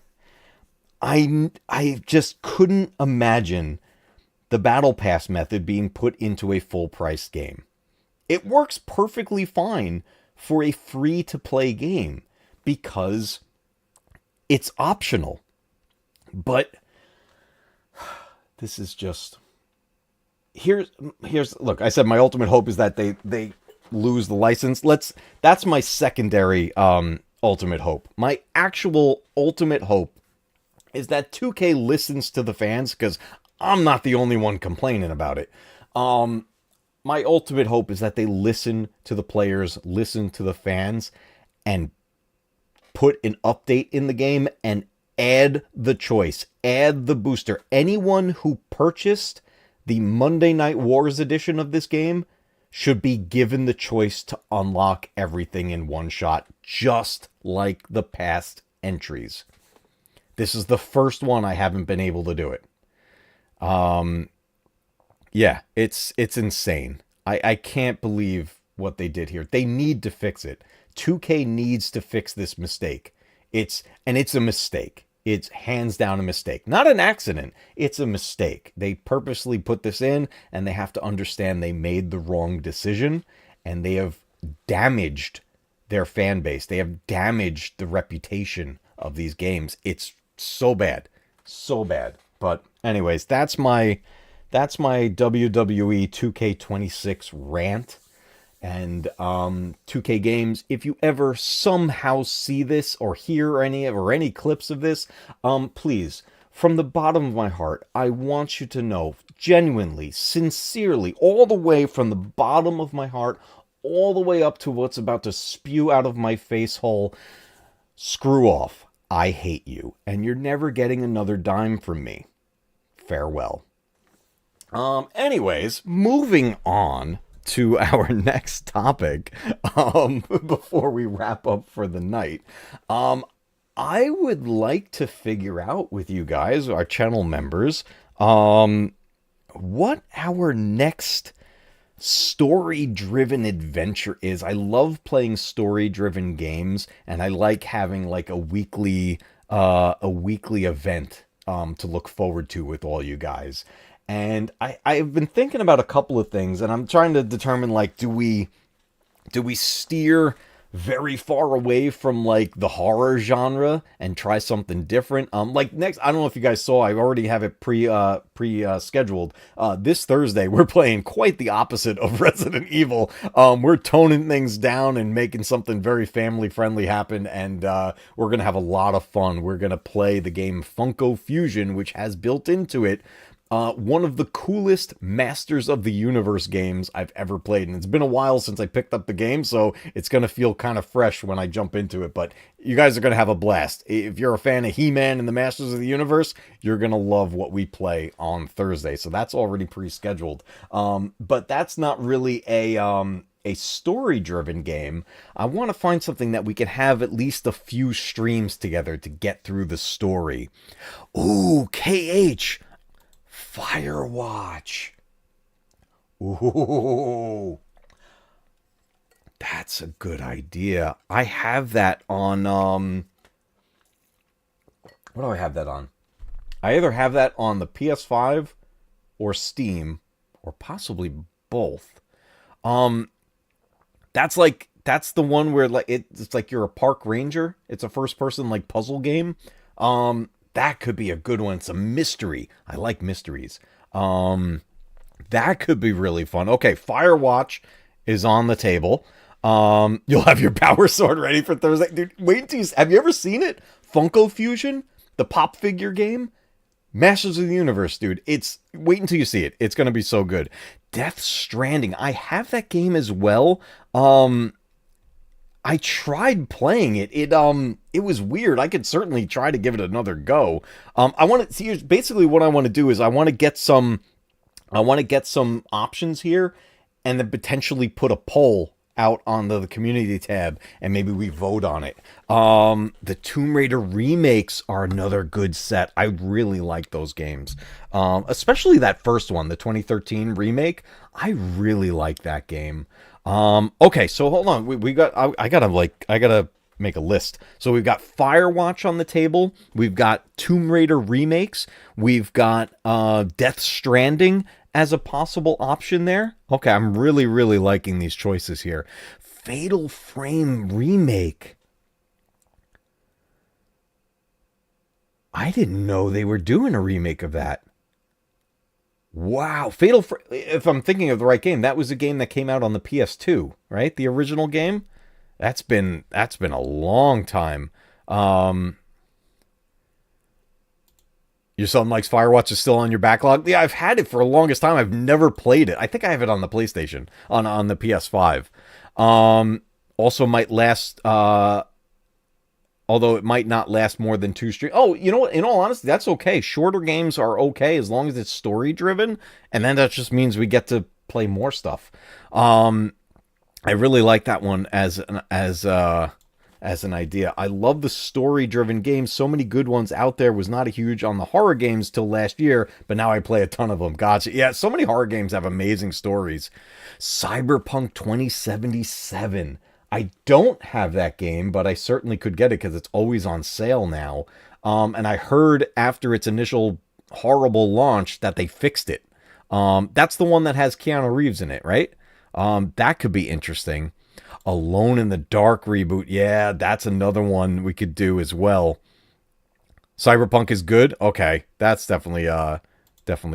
couldn't imagine the Battle Pass method being put into a full price game. It works perfectly fine for a free to play game because it's optional. But this is just, here's look, I said my ultimate hope is that they lose the license. That's my secondary ultimate hope. My actual ultimate hope is that 2K listens to the fans, because I'm not the only one complaining about it. My ultimate hope is that they listen to the players, listen to the fans, and put an update in the game and add the choice, add the booster. Anyone who purchased the Monday Night Wars edition of this game should be given the choice to unlock everything in one shot, just like the past entries. This is the first one I haven't been able to do it. Yeah, it's insane. I can't believe what they did here. They need to fix it. 2K needs to fix this mistake. It's a mistake. It's hands down a mistake. Not an accident. It's a mistake. They purposely put this in, and they have to understand they made the wrong decision, and they have damaged their fan base. They have damaged the reputation of these games. It's so bad. So bad. But anyways, that's my WWE 2K26 rant. And 2K games, if you ever somehow see this or hear any clips of this, please, from the bottom of my heart, I want you to know, genuinely, sincerely, all the way from the bottom of my heart, all the way up to what's about to spew out of my face hole, screw off. I hate you, and you're never getting another dime from me. Farewell. Anyways, moving on to our next topic, before we wrap up for the night. I would like to figure out with you guys, our channel members, what our next story-driven adventure is. I love playing story-driven games, and I like having like a weekly event to look forward to with all you guys. And I've been thinking about a couple of things, and I'm trying to determine, like, do we steer very far away from like the horror genre and try something different. Like next, I don't know if you guys saw, I already have it scheduled. This Thursday we're playing quite the opposite of Resident Evil. We're toning things down and making something very family friendly happen, and we're gonna have a lot of fun. We're gonna play the game Funko Fusion, which has built into it one of the coolest Masters of the Universe games I've ever played. And it's been a while since I picked up the game, so it's going to feel kind of fresh when I jump into it. But you guys are going to have a blast. If you're a fan of He-Man and the Masters of the Universe, you're going to love what we play on Thursday. So that's already pre-scheduled. But that's not really a story-driven game. I want to find something that we can have at least a few streams together to get through the story. Ooh, KH! Firewatch. Ooh. That's a good idea. I have that on, what do I have that on? I either have that on the PS5 or Steam, or possibly both. That's the one where like it's like you're a park ranger. It's a first person like puzzle game. That could be a good one. It's a mystery. I like mysteries. That could be really fun. Okay, Firewatch is on the table. You'll have your power sword ready for Thursday. Dude, wait until you... Have you ever seen it? Funko Fusion? The pop figure game? Masters of the Universe, dude. Wait until you see it. It's going to be so good. Death Stranding. I have that game as well. I tried playing it. It was weird. I could certainly try to give it another go. I want to see, basically what I want to do is I want to get some options here, and then potentially put a poll out on the community tab, and maybe we vote on it. The Tomb Raider remakes are another good set. I really like those games. Especially that first one, the 2013 remake. I really like that game. Okay, so hold on. I gotta make a list. So we've got Firewatch on the table. We've got Tomb Raider remakes. We've got Death Stranding as a possible option there. Okay, I'm really, really liking these choices here. Fatal Frame remake. I didn't know they were doing a remake of that. Wow, if I'm thinking of the right game, that was a game that came out on the PS2, right? The original game. That's been a long time. Your son likes Firewatch is still on your backlog. Yeah, I've had it for the longest time. I've never played it. I think I have it on the PlayStation, on the PS5. Also might last, although it might not last more than 2 streams. Oh, you know what? In all honesty, that's okay. Shorter games are okay as long as it's story driven, and then that just means we get to play more stuff. I really like that one as an idea. I love the story-driven games. So many good ones out there. Was not a huge on the horror games till last year, but now I play a ton of them. Gotcha. Yeah, so many horror games have amazing stories. Cyberpunk 2077. I don't have that game, but I certainly could get it because it's always on sale now. And I heard after its initial horrible launch that they fixed it. That's the one that has Keanu Reeves in it, right? That could be interesting. Alone in the Dark reboot. Yeah, that's another one we could do as well. Cyberpunk is good. Okay, that's definitely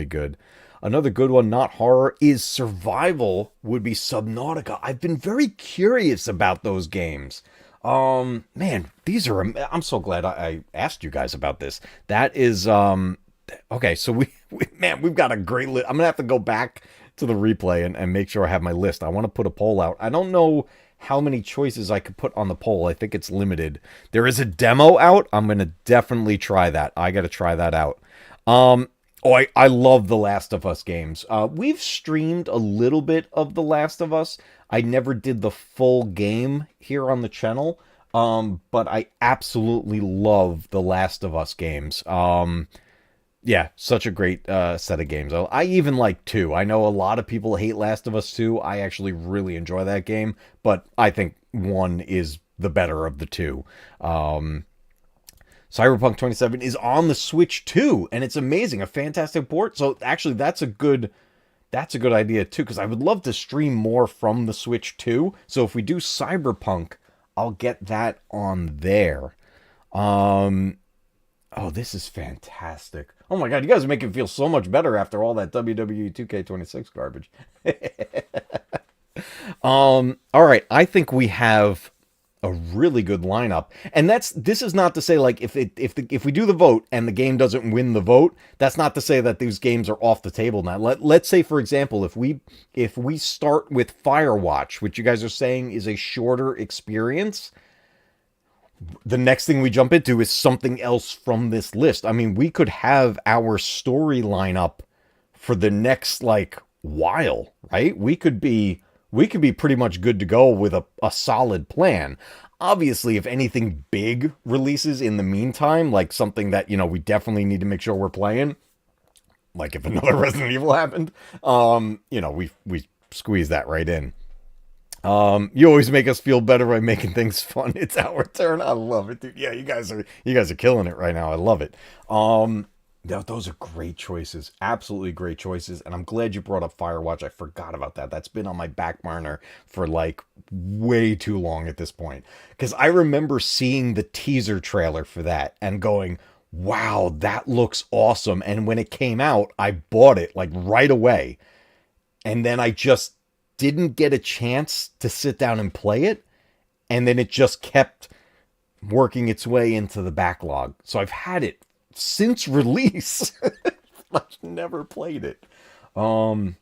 good. Another good one, not horror, is survival, would be Subnautica. I've been very curious about those games. Man, these are... I'm so glad I asked you guys about this. That is... Okay, so we've got a great list. I'm going to have to go back to the replay and make sure I have my list. I want to put a poll out. I don't know how many choices I could put on the poll. I think it's limited. There is a demo out. I'm going to definitely try that. I got to try that out. I love the Last of Us games. We've streamed a little bit of the Last of Us. I never did the full game here on the channel. But I absolutely love the Last of Us games. Yeah, such a great set of games. I even like 2. I know a lot of people hate Last of Us 2. I actually really enjoy that game, but I think 1 is the better of the 2. Cyberpunk 27 is on the Switch too, and it's amazing, a fantastic port. So actually, that's a good idea too, because I would love to stream more from the Switch too. So if we do Cyberpunk I'll get that on there. Oh, this is fantastic. Oh my God, you guys are making me feel so much better after all that WWE 2K26 garbage. All right, I think we have a really good lineup, and this is not to say like if we do the vote and the game doesn't win the vote, that's not to say that these games are off the table now. Let's say, for example, if we start with Firewatch, which you guys are saying is a shorter experience, the next thing we jump into is something else from this list. I mean, we could have our story lineup for the next like while, right? We could be pretty much good to go with a solid plan. Obviously, if anything big releases in the meantime, like something that, we definitely need to make sure we're playing, like if another Resident Evil happened, we squeeze that right in. You always make us feel better by making things fun. It's our turn. I love it, dude. Yeah, you guys are killing it right now. I love it. Those are great choices. Absolutely great choices. And I'm glad you brought up Firewatch. I forgot about that. That's been on my back burner for like way too long at this point. Because I remember seeing the teaser trailer for that and going, wow, that looks awesome. And when it came out, I bought it like right away. And then I just didn't get a chance to sit down and play it. And then it just kept working its way into the backlog. So I've had it since release. I've never played it. Man,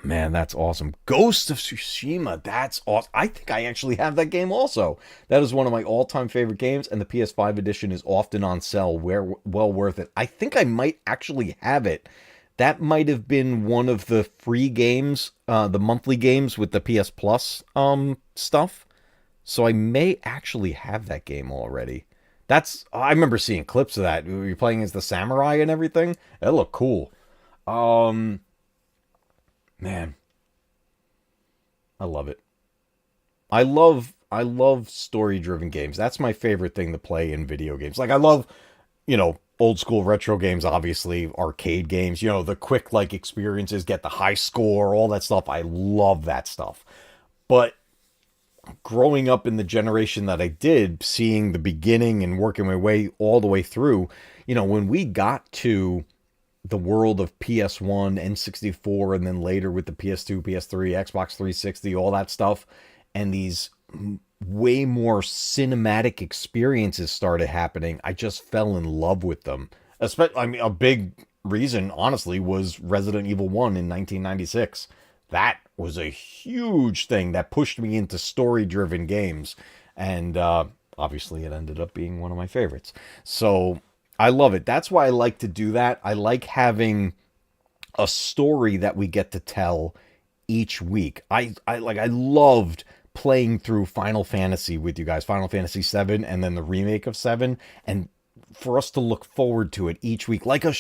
that's awesome. Ghost of Tsushima, that's awesome. I think I actually have that game also. That is one of my all-time favorite games, and the PS5 edition is often on sale. Well worth it. I think I might actually have it. That might have been one of the free games, the monthly games with the PS Plus stuff. So I may actually have that game already. I remember seeing clips of that. You're playing as the samurai and everything. That looked cool. Man, I love it. I love story-driven games. That's my favorite thing to play in video games. Like I love, old school retro games, obviously, arcade games, the quick like experiences, get the high score, all that stuff. I love that stuff. But growing up in the generation that I did, seeing the beginning and working my way all the way through, when we got to the world of PS1, N64, and then later with the PS2, PS3, Xbox 360, all that stuff, and these way more cinematic experiences started happening, I just fell in love with them. A big reason, honestly, was Resident Evil 1 in 1996. That was a huge thing that pushed me into story-driven games. And obviously it ended up being one of my favorites. So I love it. That's why I like to do that. I like having a story that we get to tell each week. I loved playing through Final Fantasy with you guys, Final Fantasy 7 and then the remake of 7, and for us to look forward to it each week like a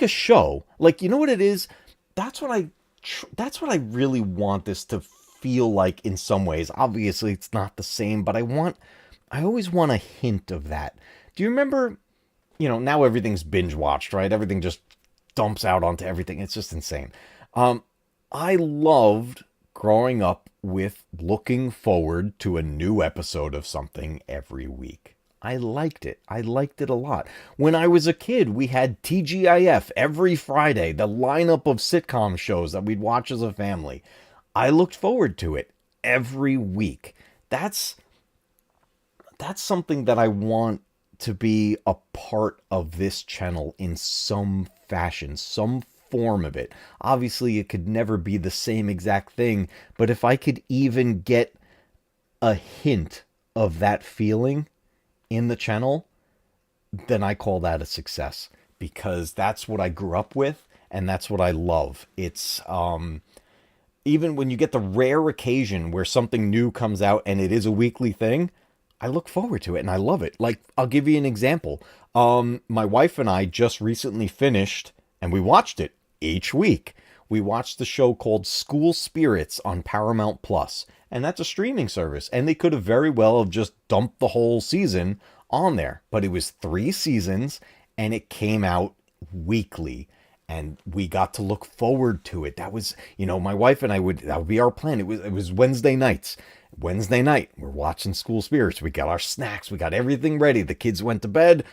show. Like, you know what it is? That's what I really want this to feel like in some ways. Obviously, it's not the same, but I always want a hint of that. Do you remember, now everything's binge watched, right? Everything just dumps out onto everything. It's just insane. I loved growing up with looking forward to a new episode of something every week. I liked it. I liked it a lot. When I was a kid, we had TGIF every Friday, the lineup of sitcom shows that we'd watch as a family. I looked forward to it every week. That's something that I want to be a part of this channel in some fashion, some form of it. Obviously, it could never be the same exact thing, but if I could even get a hint of that feeling in the channel, then I call that a success, because that's what I grew up with and that's what I love. It's even when you get the rare occasion where something new comes out and it is a weekly thing, I look forward to it and I love it. Like, I'll give you an example. My wife and I just recently finished, and we watched it each week. We watched the show called School Spirits on Paramount Plus, and that's a streaming service. And they could have very well have just dumped the whole season on there, but it was 3 seasons, and it came out weekly, and we got to look forward to it. That was, my wife and I that would be our plan. It was Wednesday nights, Wednesday night, we're watching School Spirits. We got our snacks. We got everything ready. The kids went to bed.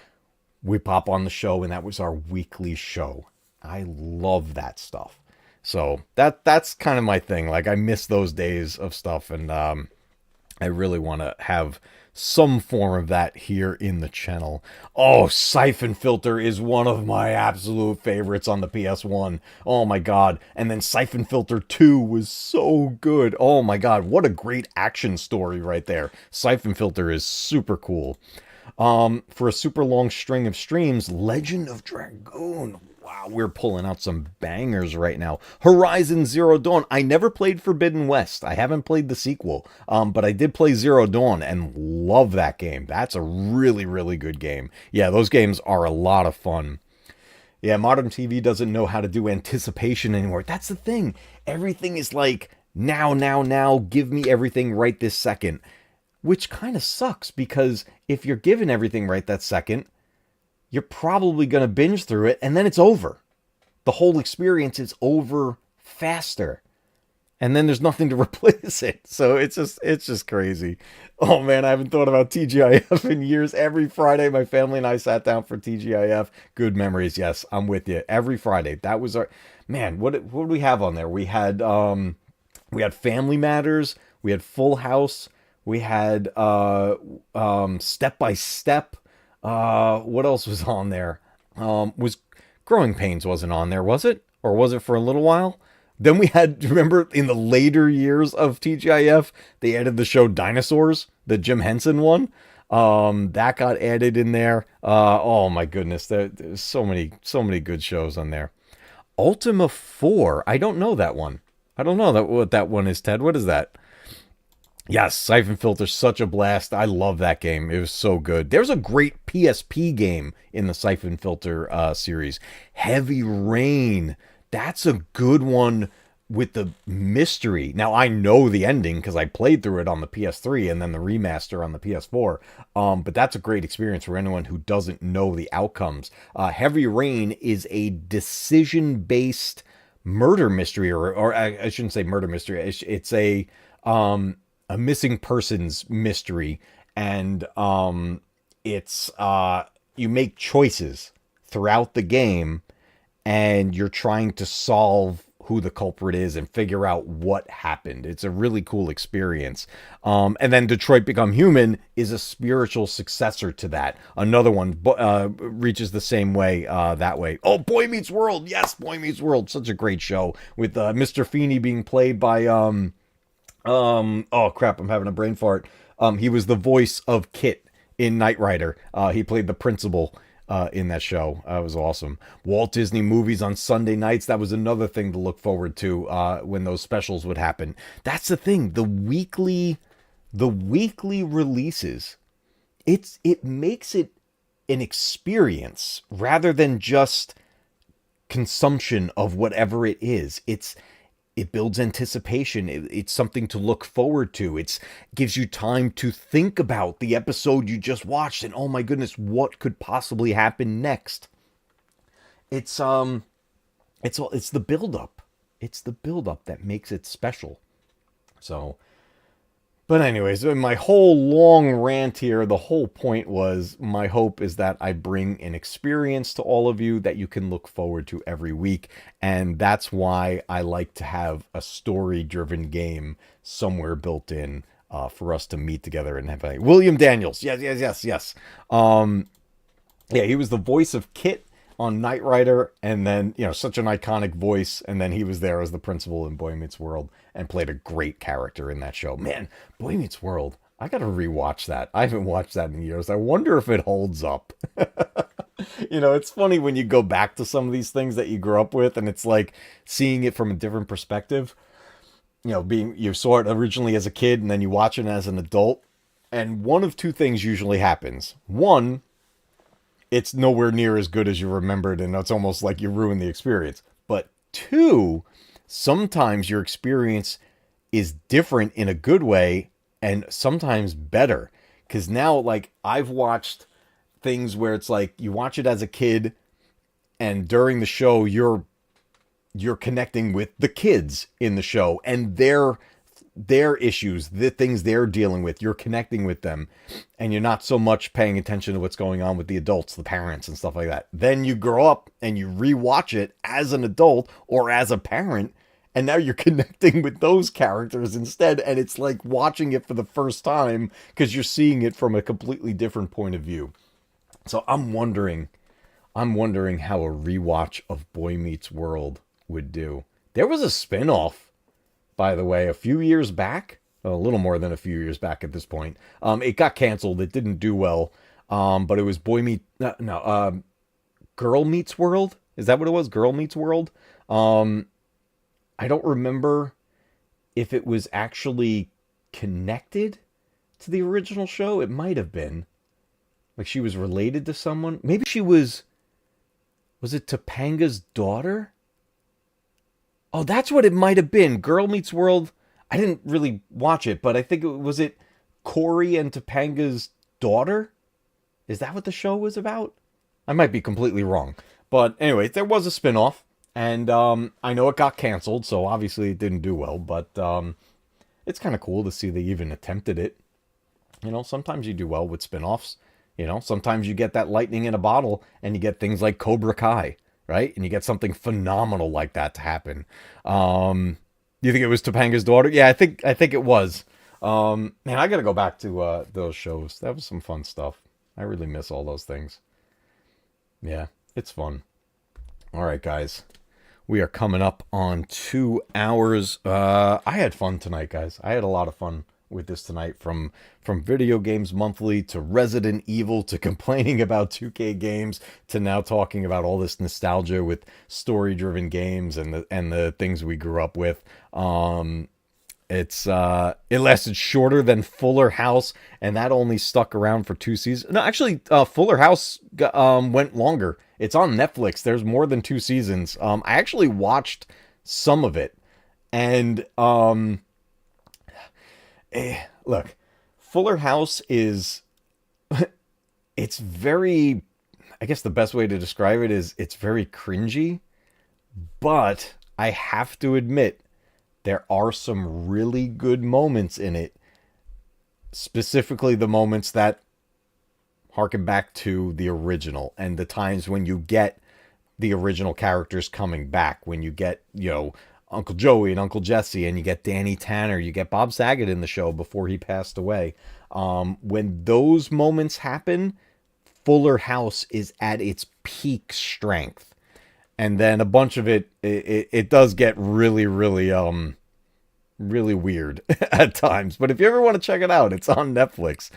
We pop on the show, and that was our weekly show. I love that stuff. So that's kind of my thing. Like, I miss those days of stuff, and I really want to have some form of that here in the channel. Oh, Siphon Filter is one of my absolute favorites on the PS1. Oh my god. And then Siphon Filter 2 was so good. Oh my god, what a great action story right there. Siphon Filter is super cool. For a super long string of streams, Legend of Dragoon. Wow, we're pulling out some bangers right now. Horizon Zero Dawn. I never played Forbidden West. I haven't played the sequel, but I did play Zero Dawn and love that game. That's a really, really good game. Yeah, those games are a lot of fun. Yeah, modern TV doesn't know how to do anticipation anymore. That's the thing. Everything is like, now, now, now, give me everything right this second. Which kind of sucks, because if you're given everything right that second, you're probably going to binge through it, and then it's over. The whole experience is over faster. And then there's nothing to replace it. So it's just crazy. Oh man, I haven't thought about TGIF in years. Every Friday, my family and I sat down for TGIF. Good memories. Yes, I'm with you. Every Friday. That was our... Man, what did we have on there? We had Family Matters. We had Full House. We had Step by Step. What else was on there? Was Growing Pains wasn't on there, was it? Or was it for a little while? Then we had, remember in the later years of TGIF, they added the show Dinosaurs, the Jim Henson one. That got added in there. Oh my goodness, there's so many good shows on there. Ultima 4, I don't know that one. I don't know what that one is, Ted. What is that? Yes, Siphon Filter, such a blast. I love that game. It was so good. There's a great PSP game in the Siphon Filter series. Heavy Rain. That's a good one with the mystery. Now, I know the ending because I played through it on the PS3 and then the remaster on the PS4. But that's a great experience for anyone who doesn't know the outcomes. Heavy Rain is a decision-based murder mystery, or I shouldn't say murder mystery. It's a missing persons mystery, and it's you make choices throughout the game, and you're trying to solve who the culprit is and figure out what happened. It's a really cool experience. And then Detroit Become Human is a spiritual successor to that. Another one reaches the same way that way. Oh, Boy Meets World. Yes, Boy Meets World. Such a great show with Mr. Feeney being played by oh crap, I'm having a brain fart. He was the voice of Kit in Knight Rider. He played the principal in that show. It was awesome. Walt Disney Movies on Sunday nights. That was another thing to look forward to when those specials would happen. That's the thing. The weekly releases. It makes it an experience rather than just consumption of whatever it is. It builds anticipation. It's something to look forward to. It gives you time to think about the episode you just watched and, oh my goodness, what could possibly happen next? It's the build-up. It's the build-up that makes it special. So, but anyways, my whole long rant here, the whole point was, my hope is that I bring an experience to all of you that you can look forward to every week. And that's why I like to have a story-driven game somewhere built in for us to meet together and have a... William Daniels. Yes. Yeah, he was the voice of Kit on Knight Rider, and then, such an iconic voice, and then he was there as the principal in Boy Meets World and played a great character in that show. Man, Boy Meets World, I gotta rewatch that. I haven't watched that in years. I wonder if it holds up. It's funny when you go back to some of these things that you grew up with, and it's like seeing it from a different perspective. You saw it originally as a kid, and then you watch it as an adult, and one of two things usually happens. One, it's nowhere near as good as you remembered, and it's almost like you ruined the experience. But two, sometimes your experience is different in a good way, and sometimes better. Because now, like, I've watched things where it's like, you watch it as a kid, and during the show, you're connecting with the kids in the show, and their their issues, the things they're dealing with. You're connecting with them, and you're not so much paying attention to what's going on with the adults, the parents, and stuff like that. Then you grow up and you rewatch it as an adult or as a parent, and now you're connecting with those characters instead, and it's like watching it for the first time because you're seeing it from a completely different point of view. So I'm wondering how a rewatch of Boy Meets World would do. There was a spin-off, by the way, a few years back, a little more than a few years back at this point. It got canceled. It didn't do well. But it was Girl Meets World. Is that what it was? Girl Meets World. I don't remember if it was actually connected to the original show. It might have been. Like she was related to someone. Maybe she was it Topanga's daughter? Oh, that's what it might have been. Girl Meets World. I didn't really watch it, but I think was it Corey and Topanga's daughter? Is that what the show was about? I might be completely wrong. But anyway, there was a spin-off, and I know it got canceled, so obviously it didn't do well, but it's kind of cool to see they even attempted it. You know, sometimes you do well with spin-offs. You know, sometimes you get that lightning in a bottle, and you get things like Cobra Kai, right? And you get something phenomenal like that to happen. You think it was Topanga's daughter? Yeah, I think it was. Man, I gotta go back to those shows. That was some fun stuff. I really miss all those things. Yeah, it's fun. All right, guys. We are coming up on 2 hours. I had fun tonight, guys. I had a lot of fun with this tonight, from Video Games Monthly to Resident Evil to complaining about 2K games to now talking about all this nostalgia with story-driven games and the things we grew up with. It lasted shorter than Fuller House, and that only stuck around for 2 seasons. No, actually, Fuller House went longer. It's on Netflix. There's more than 2 seasons. I actually watched some of it, and look, Fuller House is, it's very, I guess the best way to describe it is it's very cringy, but I have to admit, there are some really good moments in it, specifically the moments that harken back to the original, and the times when you get the original characters coming back, when you get, you know, Uncle Joey and Uncle Jesse, and you get Danny Tanner, you get Bob Saget in the show before he passed away. When those moments happen, Fuller House is at its peak strength. And then a bunch of it does get really, really, really weird at times. But if you ever want to check it out, it's on Netflix.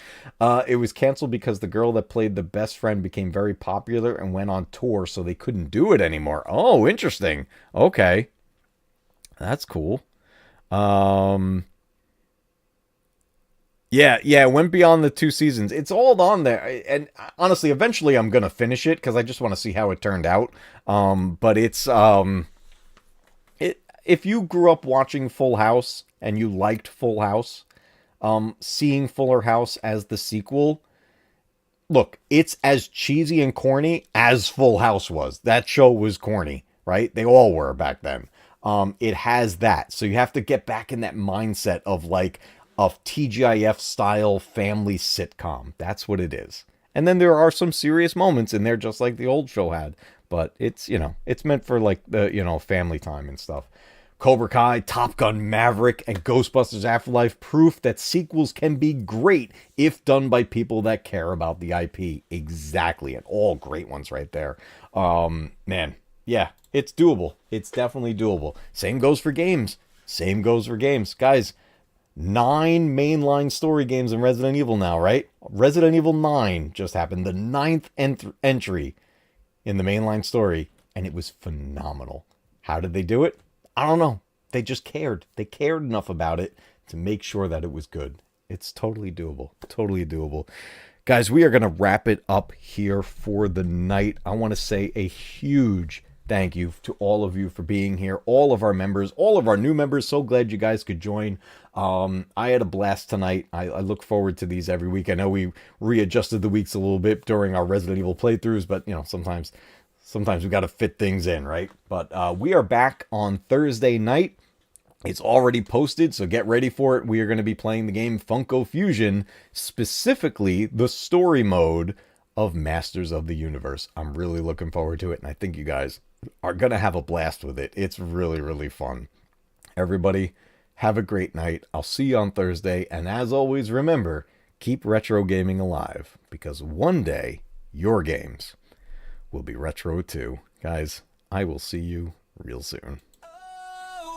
It was canceled because the girl that played the best friend became very popular and went on tour, so they couldn't do it anymore. Oh, interesting. Okay. That's cool. Yeah, it went beyond the 2 seasons. It's all on there. And honestly, eventually I'm going to finish it because I just want to see how it turned out. But it's, if you grew up watching Full House and you liked Full House, seeing Fuller House as the sequel, look, it's as cheesy and corny as Full House was. That show was corny, right? They all were back then. It has that. So you have to get back in that mindset of like a TGIF style family sitcom. That's what it is. And then there are some serious moments in there, just like the old show had. But it's, you know, it's meant for like the, you know, family time and stuff. Cobra Kai, Top Gun Maverick, and Ghostbusters Afterlife, proof that sequels can be great if done by people that care about the IP. Exactly. And all great ones right there. Man, yeah, it's doable. It's definitely doable. Same goes for games. Guys, 9 mainline story games in Resident Evil now, right? Resident Evil 9 just happened. The 9th entry in the mainline story. And it was phenomenal. How did they do it? I don't know. They just cared. They cared enough about it to make sure that it was good. It's totally doable. Totally doable. Guys, we are going to wrap it up here for the night. I want to say a huge thank you to all of you for being here. All of our members, all of our new members. So glad you guys could join. I had a blast tonight. I look forward to these every week. I know we readjusted the weeks a little bit during our Resident Evil playthroughs, but you know, sometimes we got to fit things in, right? But we are back on Thursday night It's already posted, so get ready for it. We are going to be playing the game Funko Fusion, specifically the story mode of Masters of the Universe. I'm really looking forward to it, and I think you guys are going to have a blast with it. It's really, really fun. Everybody, have a great night. I'll see you on Thursday, and as always, remember, keep retro gaming alive, because one day, your games will be retro too. Guys, I will see you real soon.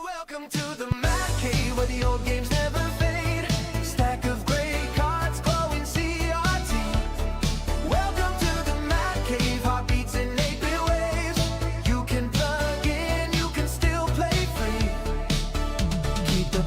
Welcome to the Mad Cave, where the old games never fade. Stack of great cards, glowing CRT. Welcome to the Mad Cave, heartbeats in 8-bit waves. You can plug in, you can still play free. Keep the